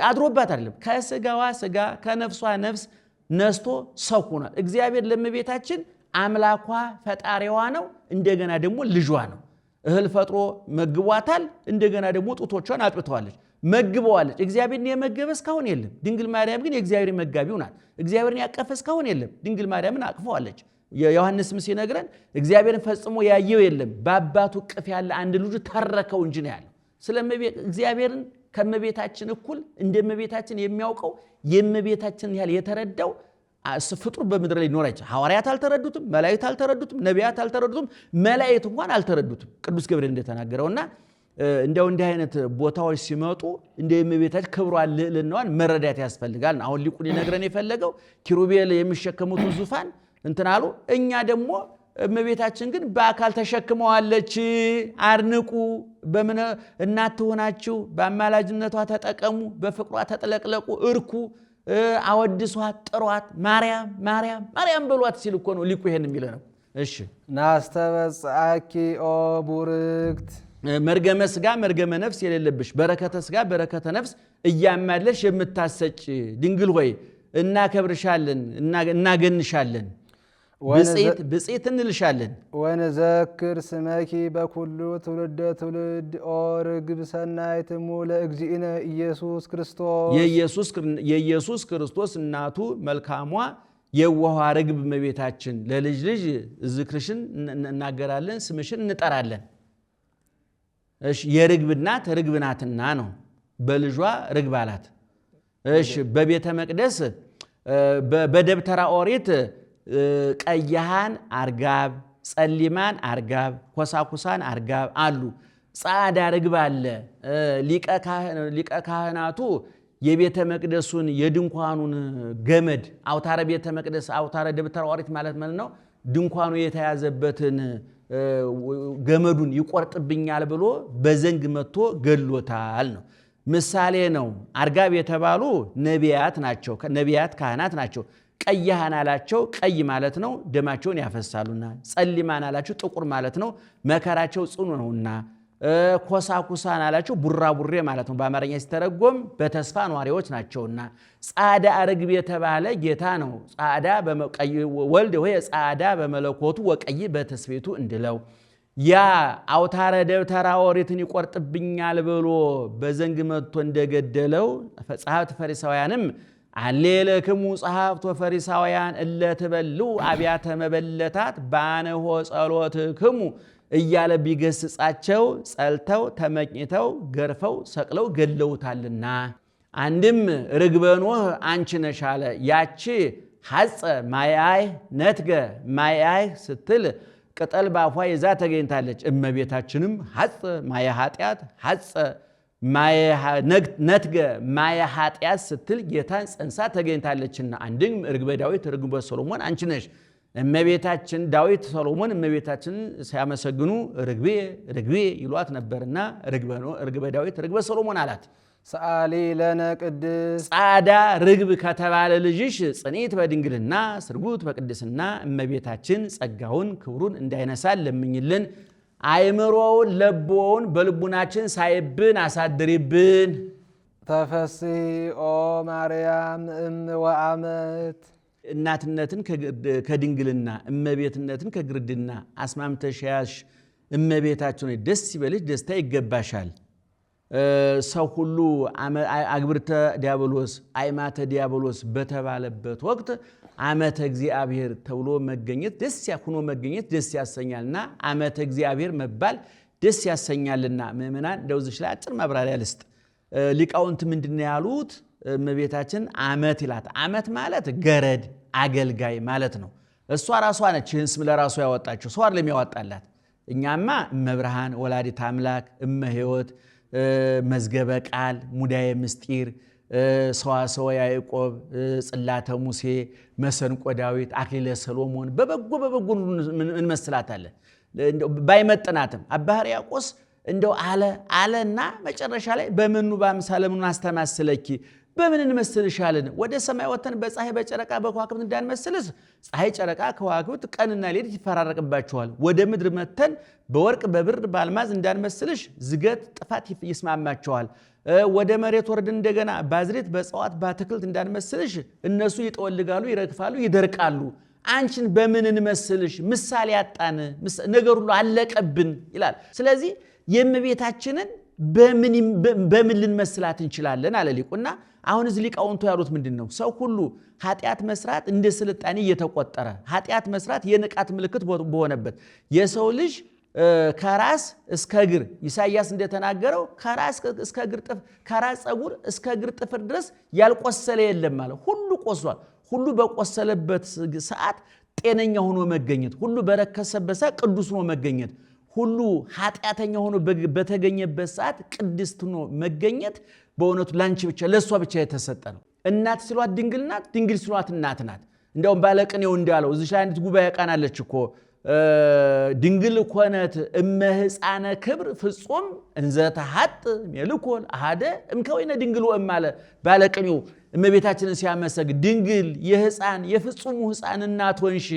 አድሮባት አይደለም። ከስጋዋ ስጋ ከነፍሷ ነፍስ ነስቶ ሰው ሆኗል። እግዚአብሔር ለእመቤታችን አምላኳ ፈጣሪዋ ነው፣ እንደገና ደግሞ ልጇ ነው። እህል ፈጥሮ መግቧታል፣ እንደገና ደግሞ ጡቶቿን አጥብተዋለች፣ መግበዋለች። እግዚአብሔርን የመገበ እስካሁን የለም። ድንግል ማርያም ግን የእግዚአብሔር መጋቢው ናት። እግዚአብሔርን ያቀፈ እስካሁን የለም። ድንግል ማርያምን አቅፈዋለች። ዮሐንስም ሲነግረን እግዚአብሔርን ፈጽሞ ያየው የለም፣ በአባቱ እቅፍ ያለ አንድ ልጁ ተረከው እንጂ ነው ያለው። እግዚአብሔርን ከእመቤታችን እኩል እንደ እመቤታችን የሚያውቀው የእመቤታችንን ያህል የተረዳው ፍጡር በምድር ላይ ሊኖር አይችልም። ሐዋርያት አልተረዱትም፣ መላእክት አልተረዱትም፣ ነቢያት አልተረዱትም፣ መላእክት እንኳን አልተረዱትም። ቅዱስ ገብርኤል እንደተናገረውና እንደው እንዲህ አይነት ቦታዎች ሲመጡ እንደ እመቤታችን ክብሯን ልዕልናዋን መረዳት ያስፈልጋል። አሁን ሊቁ ሊነግረን የፈለገው ኪሩቤል የሚሸከሙትን ዙፋን እንትን አሉ። እኛ ደግሞ እመቤታችን ግን በአካል ተሸክመዋለች። አድንቁ፣ በምን እናት ትሆናችሁ፣ በአማላጅነቷ ተጠቀሙ፣ በፍቅሯ ተጥለቅለቁ፣ እርኩ፣ አወድሷት፣ ጥሯት፣ ማርያም ማርያም ማርያም በሏት ሲል እኮ ነው ሊቁ ይሄን የሚለው ነው። እሺ ናስተበጽአኪ ኦ ቡርክት መርገመ ስጋ መርገመ ነፍስ የሌለብሽ በረከተ ስጋ በረከተ ነፍስ እያማለሽ የምታሰጭ ድንግል ሆይ እናከብርሻለን፣ እናገንሻለን፣ ብፅዕት እንልሻለን። ወንዘክር ስመኪ በኩሉ ትውልደ ትውልድ ኦ ርግብ ሰናይትሙ ለእግዚእነ ኢየሱስ ክርስቶስ የኢየሱስ ክርስቶስ እናቱ መልካሟ የዋሃ ርግብ እመቤታችን ለልጅ ልጅ ዝክርሽን እናገራለን፣ ስምሽን እንጠራለን። እሺ የርግብ እናት ርግብ ናትና ነው በልጇ ርግብ አላት። እሺ በቤተ መቅደስ በደብተራ ኦሪት ቀያሃን አርጋብ፣ ጸሊማን አርጋብ፣ ኮሳኩሳን አርጋብ አሉ። ጻዕዳ ርግብ አለ። ሊቀ ካህናቱ የቤተ መቅደሱን የድንኳኑን ገመድ አውታረ ቤተ መቅደስ አውታረ ደብተራ ኦሪት ማለት ነው ድንኳኑ የተያዘበትን ገመዱን ይቆርጥብኛል ብሎ በዘንግ መጥቶ ገሎታል ነው። ምሳሌ ነው። አርጋብ የተባሉ ነቢያት ናቸው፣ ነቢያት ካህናት ናቸው። ቀያሃን አላቸው፣ ቀይ ማለት ነው፣ ደማቸውን ያፈሳሉና። ጸሊማን አላቸው፣ ጥቁር ማለት ነው፣ መከራቸው ጽኑ ነውና። ኮሳኩሳን አላቸው፣ ቡራቡሬ ማለት ነው። በአማርኛ ሲተረጎም በተስፋ ኗሪዎች ናቸውና። ጻዕዳ ርግብ የተባለ ጌታ ነው። ጻዕዳ ወልድ ወይ ጻዕዳ በመለኮቱ ወቀይ በተስቤቱ እንድለው ያ አውታረ ደብተራ ኦሪትን ይቆርጥብኛል ብሎ በዘንግ መጥቶ እንደገደለው ጸሐፍት ፈሪሳውያንም አሌለክሙ ጸሐፍት ወፈሪሳውያን እለትበሉ አብያተ መበለታት ባነሆ ጸሎትክሙ እያለ ቢገስጻቸው ጸልተው ተመቅኝተው ገርፈው ሰቅለው ገለውታልና። አንድም ርግበ ኖህ አንቺ ነሽ አለ። ያቺ ሐፀ ማያይ ነትገ ማያይ ስትል ቅጠል ባፏ ይዛ ተገኝታለች። እመቤታችንም ሐፀ ማየ ኃጢአት ሐፀ ነትገ ማየ ኃጢአት ስትል ጌታን ጸንሳ ተገኝታለችና። አንድም ርግበ ዳዊት ርግበ ሰሎሞን አንቺ ነሽ። እመቤታችን ዳዊት ሰሎሞን እመቤታችን ሲያመሰግኑ ርግቤ ርግቤ ይሏት ነበርና ርግበ ዳዊት ርግበ ሰሎሞን አላት። ሰአሊ ለነ ቅድስት ጻዳ ርግብ ከተባለ ልጅሽ ጽኔት በድንግልና ስርጉት በቅድስና እመቤታችን ጸጋውን ክብሩን እንዳይነሳል ለምኝልን። አይምሮውን ለቦውን በልቡናችን ሳይብን አሳድሪብን። ተፈስሒ ኦ ማርያም እም ወአመት እናትነትን ከድንግልና እመቤትነትን ከግርድና አስማምተሽ ያዝሽ እመቤታችን ደስ ይበልሽ፣ ደስታ ይገባሻል። ሰው ሁሉ አግብርተ ዲያብሎስ አይማተ ዲያብሎስ በተባለበት ወቅት ዓመተ እግዚአብሔር ተብሎ መገኘት ደስ ያኩኖ መገኘት ደስ ያሰኛልና ዓመተ እግዚአብሔር መባል ደስ ያሰኛልና ምእመናን እንደውዝሽ ላይ አጭር ማብራሪያ ልስጥ። ሊቃውንት ምንድነው ያሉት? እመቤታችን ዓመት ይላት። ዓመት ማለት ገረድ አገልጋይ ማለት ነው። እሷ ራሷ ነች ይህን ስም ለራሷ ያወጣችው፣ ሰው አይደለም ያወጣላት። እኛማ እመብርሃን ወላዲተ አምላክ እመ ሕይወት መዝገበ ቃል ሙዳየ ምስጢር ሰዋሰወ ያዕቆብ ጽላተ ሙሴ መሰንቆ ዳዊት አክሊለ ሰሎሞን በበጎ እንመስላታለን። ባይመጥናትም አባ ሕርያቆስ እንደው አለና መጨረሻ ላይ በምኑ በአምሳለ ምኑ አስተማስለኪ በምን እንመስልሻለን? ወደ ሰማይ ወተን በፀሐይ በጨረቃ በከዋክብት እንዳንመስልስ ፀሐይ ጨረቃ ከዋክብት ቀንና ሌሊት ይፈራረቅባቸዋል። ወደ ምድር መተን በወርቅ በብር በአልማዝ እንዳንመስልሽ ዝገት ጥፋት ይስማማቸዋል። ወደ መሬት ወርድን እንደገና ባዝሬት በእጽዋት በአትክልት እንዳንመስልሽ እነሱ ይጠወልጋሉ፣ ይረግፋሉ፣ ይደርቃሉ። አንቺን በምን እንመስልሽ? ምሳሌ ያጣን ነገር ሁሉ አለቀብን ይላል። ስለዚህ የእመቤታችንን በምን ልንመስላት እንችላለን አለ ሊቁና። አሁን እዚህ ሊቃውንቱ ያሉት ምንድን ነው? ሰው ሁሉ ኃጢአት መስራት እንደ ስልጣኔ እየተቆጠረ ኃጢአት መስራት የንቃት ምልክት በሆነበት የሰው ልጅ ከራስ እስከ እግር ኢሳይያስ እንደተናገረው ከራስ እስከ እግር ከራስ ፀጉር እስከ እግር ጥፍር ድረስ ያልቆሰለ የለም ማለት ሁሉ ቆስሏል። ሁሉ በቆሰለበት ሰዓት ጤነኛ ሆኖ መገኘት፣ ሁሉ በረከሰበት ሰዓት ቅዱስ ሆኖ መገኘት፣ ሁሉ ኃጢአተኛ ሆኖ በተገኘበት ሰዓት ቅድስት ሆኖ መገኘት በእውነቱ ላንቺ ብቻ ለሷ ብቻ የተሰጠ ነው። እናት ሲሏት ድንግል ናት፣ ድንግል ሲሏት እናት ናት። እንደውም ባለቅኔው እንዳለው እዚህ ላይ አንዲት ጉባኤ ቃናለች እኮ ድንግል ኮነት እመ ሕፃነ ክብር ፍጹም እንዘ ተሐጥ ሜልኮል አሃደ እምከወይነ ድንግል ወእማለ ባለቅኔው እመቤታችንን ሲያመሰግን ድንግል የሕፃን የፍጹሙ ሕፃን እናት ሆንሽ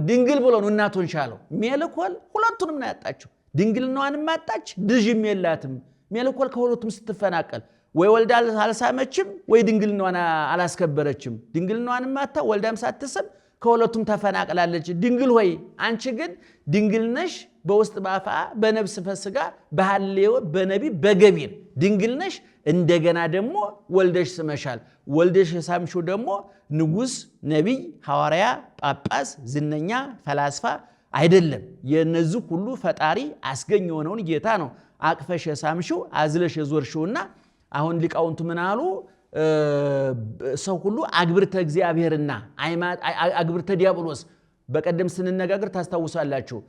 ድንግል ብሎ ነው እናት ሆንሽ አለው። ሜልኮል ሁለቱንም ነው ያጣችው። ድንግልናዋንም አጣች፣ ልጅም የላትም። ሜልኮል ከሁለቱም ስትፈናቀል ወይ ወልዳ አልሳመችም ወይ ድንግልናዋን አላስከበረችም። ድንግልናዋንም አጣ ወልዳም ሳትስም ከሁለቱም ተፈናቅላለች። ድንግል ሆይ አንቺ ግን ድንግል ነሽ በውስጥ በአፋ በነብስ በሥጋ በሐሌዮ በነቢ በገቢር ድንግል ነሽ። እንደገና ደግሞ ወልደሽ ስመሻል። ወልደሽ የሳምሽው ደግሞ ንጉሥ፣ ነቢይ፣ ሐዋርያ፣ ጳጳስ፣ ዝነኛ፣ ፈላስፋ አይደለም። የነዚህ ሁሉ ፈጣሪ አስገኝ የሆነውን ጌታ ነው አቅፈሽ የሳምሽው አዝለሽ የዞርሽውና አሁን ሊቃውንቱ ምን አሉ? ሰው ሁሉ አግብርተ እግዚአብሔርና አግብርተ ዲያብሎስ በቀደም ስንነጋገር ታስታውሳላችሁ።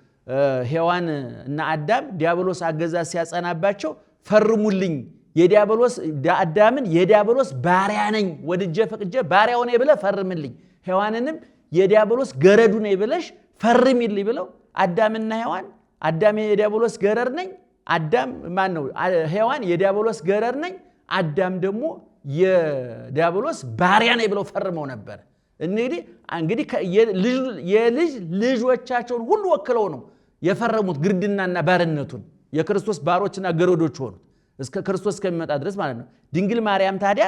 ሔዋን እና አዳም ዲያብሎስ አገዛዝ ሲያጸናባቸው ፈርሙልኝ አዳምን የዲያብሎስ ባሪያ ነኝ ወድጄ ፈቅጄ ባሪያው ነኝ ብለህ ፈርምልኝ፣ ሔዋንንም የዲያብሎስ ገረዱ ነኝ ብለሽ ፈርሚልኝ ብለው አዳምና ሔዋን አዳም የዲያብሎስ ገረድ ነኝ አዳም ማን ነው? ሔዋን የዲያብሎስ ገረድ ነኝ አዳም ደግሞ የዲያብሎስ ባሪያ ነኝ ብለው ፈርመው ነበር። እንግዲህ የልጅ ልጆቻቸውን ሁሉ ወክለው ነው የፈረሙት ግርድናና ባርነቱን የክርስቶስ ባሮችና ገረዶች ሆኑት እስከ ክርስቶስ እስከሚመጣ ድረስ ማለት ነው። ድንግል ማርያም ታዲያ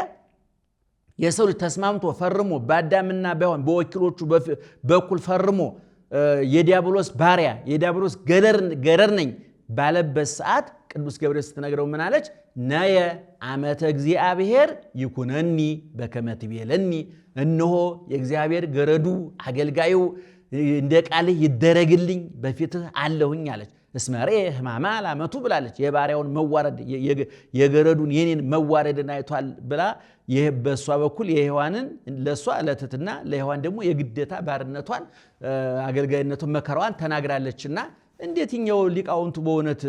የሰው ልጅ ተስማምቶ ፈርሞ በአዳምና በሔዋን በወኪሎቹ በኩል ፈርሞ የዲያብሎስ ባሪያ የዲያብሎስ ገረድ ነኝ ባለበት ሰዓት ቅዱስ ገብርኤል ስትነግረው ምን አለች? ነየ ዓመተ እግዚአብሔር ይኩነኒ በከመ ትቤለኒ፣ እነሆ የእግዚአብሔር ገረዱ አገልጋዩ እንደ ቃልህ ይደረግልኝ በፊትህ አለሁኝ አለች። እስመሬ ሕማማ ላመቱ ብላለች። የባሪያውን መዋረድ የገረዱን የኔን መዋረድን አይቷል ብላ በእሷ በኩል የሔዋንን ለእሷ ለትትና ለሔዋን ደግሞ የግዴታ ባርነቷን አገልጋይነቷን መከራዋን ተናግራለችና እንዴት እኛው ሊቃውንቱ በእውነት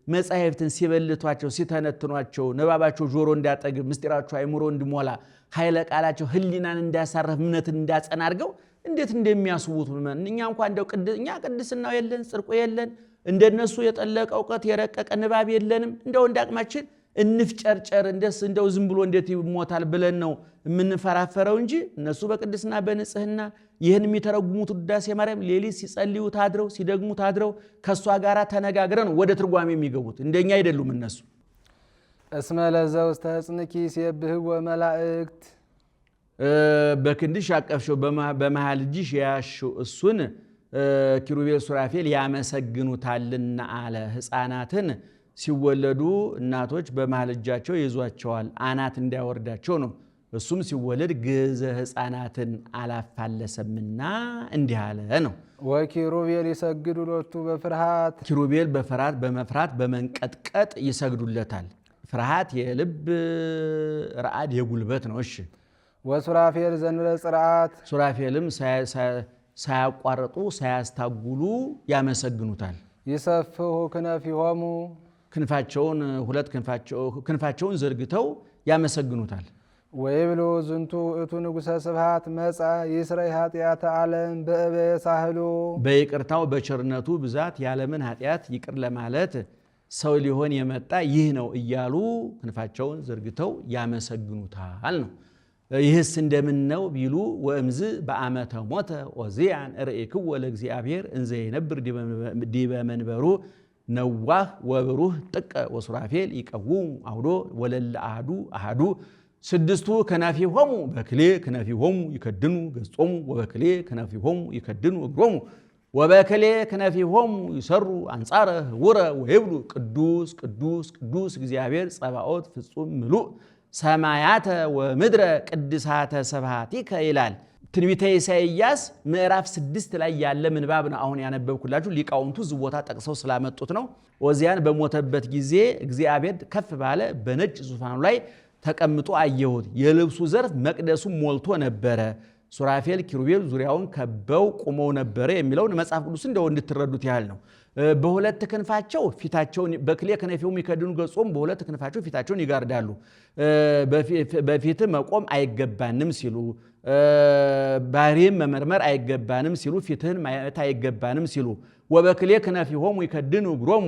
መጻሕፍትን ሲበልቷቸው ሲተነትኗቸው ንባባቸው ጆሮ እንዳጠግብ ምስጢራቸው አይምሮ እንዲሞላ ኃይለ ቃላቸው ህሊናን እንዳያሳረፍ እምነትን እንዳጸና አድርገው እንዴት እንደሚያስቡት እኛ እንኳን እንደው እኛ ቅድስናው የለን ጽድቁ የለን እንደነሱ የጠለቀ እውቀት የረቀቀ ንባብ የለንም። እንደው እንዳቅማችን እንፍጨርጨር እንደው ዝም ብሎ እንዴት ይሞታል ብለን ነው የምንፈራፈረው እንጂ እነሱ በቅድስና በንጽህና ይህን የሚተረጉሙት ውዳሴ ማርያም ሌሊት ሲጸልዩ ታድረው ሲደግሙ ታድረው ከሷ ጋራ ተነጋግረን ወደ ትርጓሜ የሚገቡት እንደኛ አይደሉም እነሱ። እስመ ለዘው ተጽንኪ ሲብህው ወመላእክት በክንድሽ ያቀፍሽው በመሃል እጅሽ ያሽው እሱን ኪሩቤል ሱራፌል ያመሰግኑታልና አለ። ሕፃናትን ሲወለዱ እናቶች በመሃል እጃቸው ይዟቸዋል አናት እንዲያወርዳቸው ነው። እሱም ሲወለድ ግዘ ሕፃናትን አላፋለሰምና እንዲህ አለ ነው። ወኪሩቤል ይሰግዱ ሎቱ በፍርሃት ኪሩቤል በፍርሃት በመፍራት በመንቀጥቀጥ ይሰግዱለታል። ፍርሃት የልብ ረዓድ የጉልበት ነው። እሺ ወሱራፌል ዘንበለ ጽርዓት ሱራፌልም ሳያቋርጡ ሳያስታጉሉ ያመሰግኑታል። ይሰፍሑ ክነፊሆሙ ክንፋቸውን ሁለት ክንፋቸውን ዘርግተው ያመሰግኑታል። ወይብሉ ዝንቱ እቱ ንጉሠ ስብሐት መጻ ይስረይ ኃጢአተ ዓለም በእበየ ሳህሉ በይቅርታው በቸርነቱ ብዛት የዓለምን ኃጢአት ይቅር ለማለት ሰው ሊሆን የመጣ ይህ ነው እያሉ ክንፋቸውን ዘርግተው ያመሰግኑታል ነው። ይህስ እንደምን ነው ቢሉ ወእምዝ በአመተ ሞተ ኦዚያን ርእይክዎ ለእግዚአብሔር እንዘ ይነብር ዲበ መንበሩ ነዋህ ወብሩህ ጥቀ ወሱራፌል ይቀውሙ አውዶ ወለለ አሃዱ ስድስቱ ከናፊሆሙ በክሌ ከናፊሆሙ ይከድኑ ገጾሙ ወበክሌ ከናፊሆሙ ይከድኑ እግሮሙ ወበክሌ ከናፊሆሙ ይሰሩ አንጻረ ህውረ ወይብሉ ቅዱስ ቅዱስ ቅዱስ እግዚአብሔር ጸባኦት ፍጹም ምሉእ ሰማያተ ወምድረ ቅድሳተ ሰብሐቲከ ይላል። ትንቢተ ኢሳይያስ ምዕራፍ 6 ላይ ያለ ምንባብ ነው አሁን ያነበብኩላችሁ። ሊቃውንቱ እዚህ ቦታ ጠቅሰው ስላመጡት ነው። ኦዚያን በሞተበት ጊዜ እግዚአብሔር ከፍ ባለ በነጭ ዙፋኑ ላይ ተቀምጦ አየሁት። የልብሱ ዘርፍ መቅደሱ ሞልቶ ነበረ። ሱራፌል ኪሩቤል ዙሪያውን ከበው ቆመው ነበረ የሚለውን መጽሐፍ ቅዱስ እንደው እንድትረዱት ያህል ነው። በሁለት ክንፋቸው ፊታቸውን በክሌ ከነፊሆሙ ይከድኑ ገጾሙ በሁለት ክንፋቸው ፊታቸውን ይጋርዳሉ። በፊት መቆም አይገባንም ሲሉ ባህሪም መመርመር አይገባንም ሲሉ ፊትህን ማየት አይገባንም ሲሉ ወበክሌ ከነፊሆሙ ይከድኑ እግሮሙ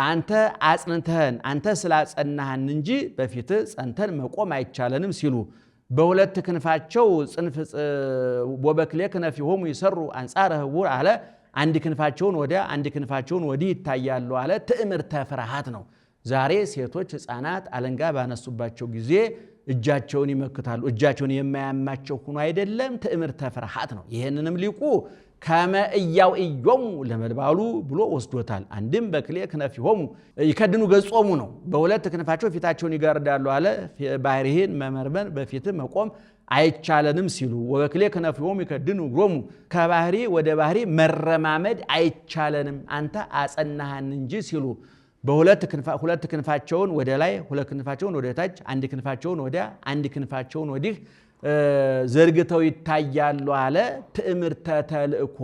አንተ አጽንተህን አንተ ስላጸናህን እንጂ በፊት ጸንተን መቆም አይቻለንም ሲሉ በሁለት ክንፋቸው ጽንፍ ወበክሌ ከነፊሆሙ ይሰሩ አንጻረ ህውር አለ። አንድ ክንፋቸውን ወዲያ አንድ ክንፋቸውን ወዲህ ይታያሉ አለ። ትዕምርተ ፍርሃት ነው። ዛሬ ሴቶች ሕፃናት አለንጋ ባነሱባቸው ጊዜ እጃቸውን ይመክታሉ። እጃቸውን የማያማቸው ሆኖ አይደለም፣ ትዕምርተ ፍርሃት ነው። ይህንንም ሊቁ ከመ እያው ኢዮሙ ለመልባሉ ብሎ ወስዶታል። አንድም በክሌ ክነፊሆሙ ይከድኑ ገጾሙ ነው። በሁለት ክንፋቸው ፊታቸውን ይጋርዳሉ አለ። ባህሪህን መመርመር በፊት መቆም አይቻለንም ሲሉ ወበክሌ ክነፊሆሙ ይከድኑ እግሮሙ ከባህሪ ወደ ባህሪ መረማመድ አይቻለንም አንተ አጸናህን እንጂ ሲሉ በሁለት ክንፋቸውን ወደ ላይ ሁለት ክንፋቸውን ወደ ታች አንድ ክንፋቸውን ወዲያ አንድ ክንፋቸውን ወዲህ ዘርግተው ይታያሉ አለ። ትዕምርተ ተልእኮ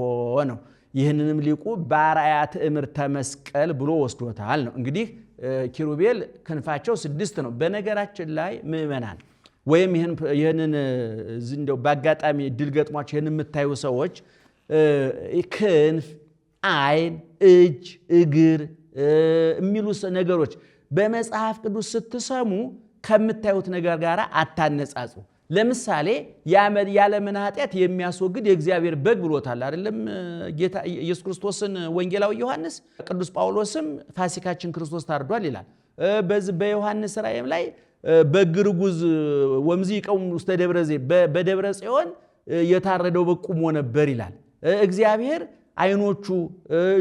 ነው። ይህንንም ሊቁ ባርአያ ትዕምርተ መስቀል ብሎ ወስዶታል ነው። እንግዲህ ኪሩቤል ክንፋቸው 6 ነው። በነገራችን ላይ ምእመናን ወይም ይህንን እንደው በአጋጣሚ ድል ገጥሟቸው ይህን የምታዩ ሰዎች ክንፍ፣ አይን፣ እጅ፣ እግር የሚሉ ነገሮች በመጽሐፍ ቅዱስ ስትሰሙ ከምታዩት ነገር ጋር አታነጻጹ። ለምሳሌ የዓለምን ኃጢአት የሚያስወግድ የእግዚአብሔር በግ ብሎታል አይደለም ጌታ ኢየሱስ ክርስቶስን ወንጌላዊ ዮሐንስ። ቅዱስ ጳውሎስም ፋሲካችን ክርስቶስ ታርዷል ይላል። በዚህ በዮሐንስ ራእይም ላይ በግርጉዝ ወምዚ ይቀውም ውስተ ደብረ ዘይት በደብረ ጽዮን የታረደው በግ ቆሞ ነበር ይላል። እግዚአብሔር አይኖቹ፣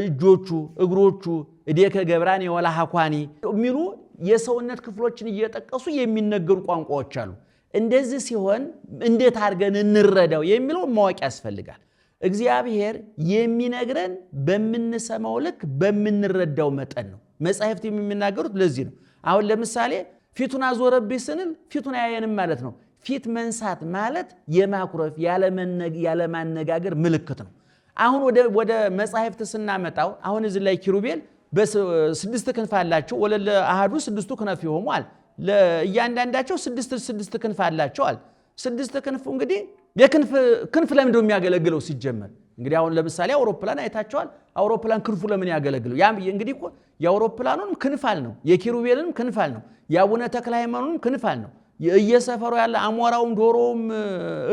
እጆቹ፣ እግሮቹ እዴከ ገብራን የወላሃኳኒ የሚሉ የሰውነት ክፍሎችን እየጠቀሱ የሚነገሩ ቋንቋዎች አሉ። እንደዚህ ሲሆን እንዴት አድርገን እንረዳው የሚለው ማወቅ ያስፈልጋል። እግዚአብሔር የሚነግረን በምንሰማው ልክ በምንረዳው መጠን ነው። መጻሕፍት የሚናገሩት ለዚህ ነው። አሁን ለምሳሌ ፊቱን አዞረብኝ ስንል ፊቱን አያየንም ማለት ነው። ፊት መንሳት ማለት የማኩረፍ ያለማነጋገር ምልክት ነው። አሁን ወደ መጻሕፍት ስናመጣው አሁን እዚህ ላይ ኪሩቤል በ6 ክንፍ አላቸው። ወለለ አሃዱ 6ቱ ክነፊሆሙ አለ። ለእያንዳንዳቸው 6 ክንፍ አላቸው አለ። 6 ክንፍ እንግዲህ ክንፍ ለምንድነው የሚያገለግለው? ሲጀመር እንግዲህ አሁን ለምሳሌ አውሮፕላን አይታቸዋል። አውሮፕላን ክንፉ ለምን ያገለግለው? ያም እንግዲህ እኮ የአውሮፕላኑንም ክንፋል ነው፣ የኪሩቤልንም ክንፋል ነው፣ የአቡነ ተክለ ሃይማኖትንም ክንፋል ነው፣ እየሰፈሩ ያለ አሞራውም ዶሮውም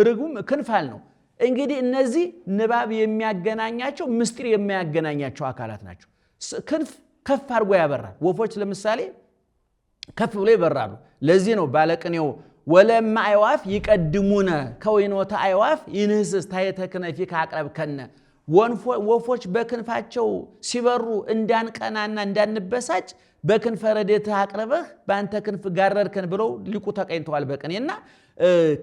ርግቡም ክንፋል ነው። እንግዲህ እነዚህ ንባብ የሚያገናኛቸው ምስጢር የሚያገናኛቸው አካላት ናቸው። ክንፍ ከፍ አድርጎ ያበራል። ወፎች ለምሳሌ ከፍ ብሎ ይበራሉ። ለዚህ ነው ባለቅኔው ወለማ አይዋፍ ይቀድሙነ ከወይኖተ አይዋፍ ይንህስስ ታሕተ ክነፊከ አቅረብከነ። ወፎች በክንፋቸው ሲበሩ እንዳንቀናና እንዳንበሳጭ በክንፈ ረድኤትህ አቅርበህ በአንተ ክንፍ ጋረድከን ብለው ሊቁ ተቀኝተዋል በቅኔና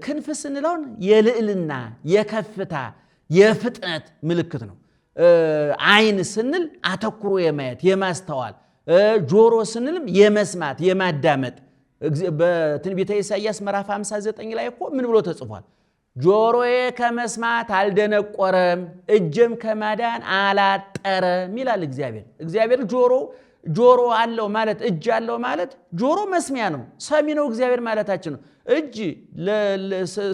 ክንፍ ስንለውን የልዕልና የከፍታ የፍጥነት ምልክት ነው። አይን ስንል አተኩሮ የማየት የማስተዋል፣ ጆሮ ስንልም የመስማት የማዳመጥ። በትንቢተ ኢሳይያስ ምዕራፍ 59 ላይ እኮ ምን ብሎ ተጽፏል? ጆሮዬ ከመስማት አልደነቆረም፣ እጄም ከማዳን አላጠረም ይላል እግዚአብሔር። እግዚአብሔር ጆሮ አለው ማለት እጅ አለው ማለት ጆሮ መስሚያ ነው፣ ሰሚ ነው እግዚአብሔር ማለታችን ነው። እጅ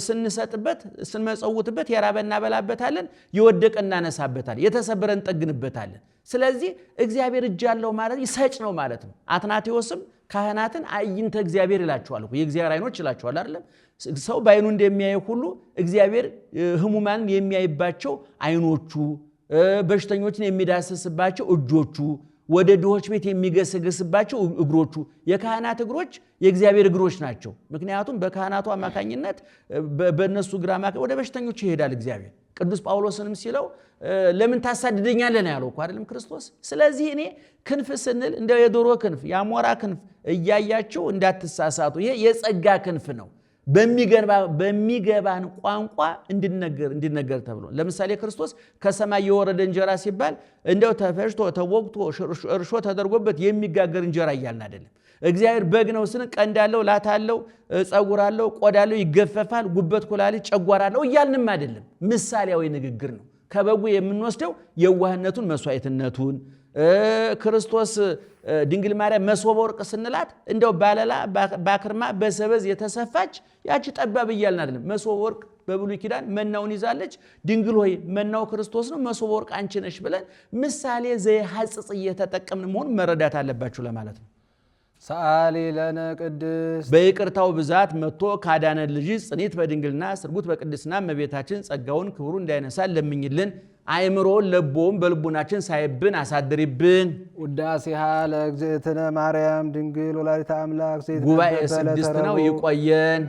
ስንሰጥበት ስንመጸውትበት የራበ እናበላበታለን፣ የወደቀ እናነሳበታለን፣ የተሰበረ እንጠግንበታለን። ስለዚህ እግዚአብሔር እጅ አለው ማለት ሰጭ ነው ማለት ነው። አትናቴዎስም ካህናትን አይንተ እግዚአብሔር ይላቸዋል እኮ የእግዚአብሔር አይኖች ይላቸዋል አይደለም? ሰው በአይኑ እንደሚያይ ሁሉ እግዚአብሔር ህሙማንን የሚያይባቸው አይኖቹ፣ በሽተኞችን የሚዳስስባቸው እጆቹ፣ ወደ ድሆች ቤት የሚገሰግስባቸው እግሮቹ። የካህናት እግሮች የእግዚአብሔር እግሮች ናቸው። ምክንያቱም በካህናቱ አማካኝነት በእነሱ እግር አማካኝ ወደ በሽተኞች ይሄዳል እግዚአብሔር። ቅዱስ ጳውሎስንም ሲለው ለምን ታሳድደኛለህ ያለው እኮ አይደለም ክርስቶስ። ስለዚህ እኔ ክንፍ ስንል እንደ የዶሮ ክንፍ የአሞራ ክንፍ እያያችሁ እንዳትሳሳቱ። ይሄ የጸጋ ክንፍ ነው። በሚገባን ቋንቋ እንዲነገር ተብሎ ለምሳሌ ክርስቶስ ከሰማይ የወረደ እንጀራ ሲባል እንደው ተፈጭቶ ተወቅቶ እርሾ ተደርጎበት የሚጋገር እንጀራ እያልን አይደለም። እግዚአብሔር በግ ነው ስን ቀንድ አለው፣ ላት አለው፣ ጸጉር አለው፣ ቆዳ አለው፣ ይገፈፋል፣ ጉበት፣ ኩላሊት፣ ጨጓራ አለው እያልንም አይደለም። ምሳሌያዊ ንግግር ነው። ከበጉ የምንወስደው የዋህነቱን መስዋዕትነቱን ክርስቶስ ድንግል ማርያም መሶበ ወርቅ ስንላት እንደው ባለላ ባክርማ በሰበዝ የተሰፋች ያቺ ጠባብ እያልን አይደለም። መሶበ ወርቅ በብሉይ ኪዳን መናውን ይዛለች። ድንግል ሆይ መናው ክርስቶስ ነው፣ መሶበ ወርቅ አንቺ ነሽ ብለን ምሳሌ ዘየሐጽጽ እየተጠቀምን መሆኑን መረዳት አለባችሁ ለማለት ነው። ሰአሊ ለነ ቅድስት በይቅርታው ብዛት መጥቶ ካዳነን ልጅ ጽኒት በድንግልና ስርጉት በቅድስና እመቤታችን ጸጋውን ክብሩ እንዳይነሳን ለምኝልን። አእምሮውን ለቦውን በልቡናችን ሳይብን አሳድሪብን። ውዳሴሃ ለእግዝእትነ ማርያም ድንግል ወላዲተ አምላክ ጉባኤ 6 ነው። ይቆየን።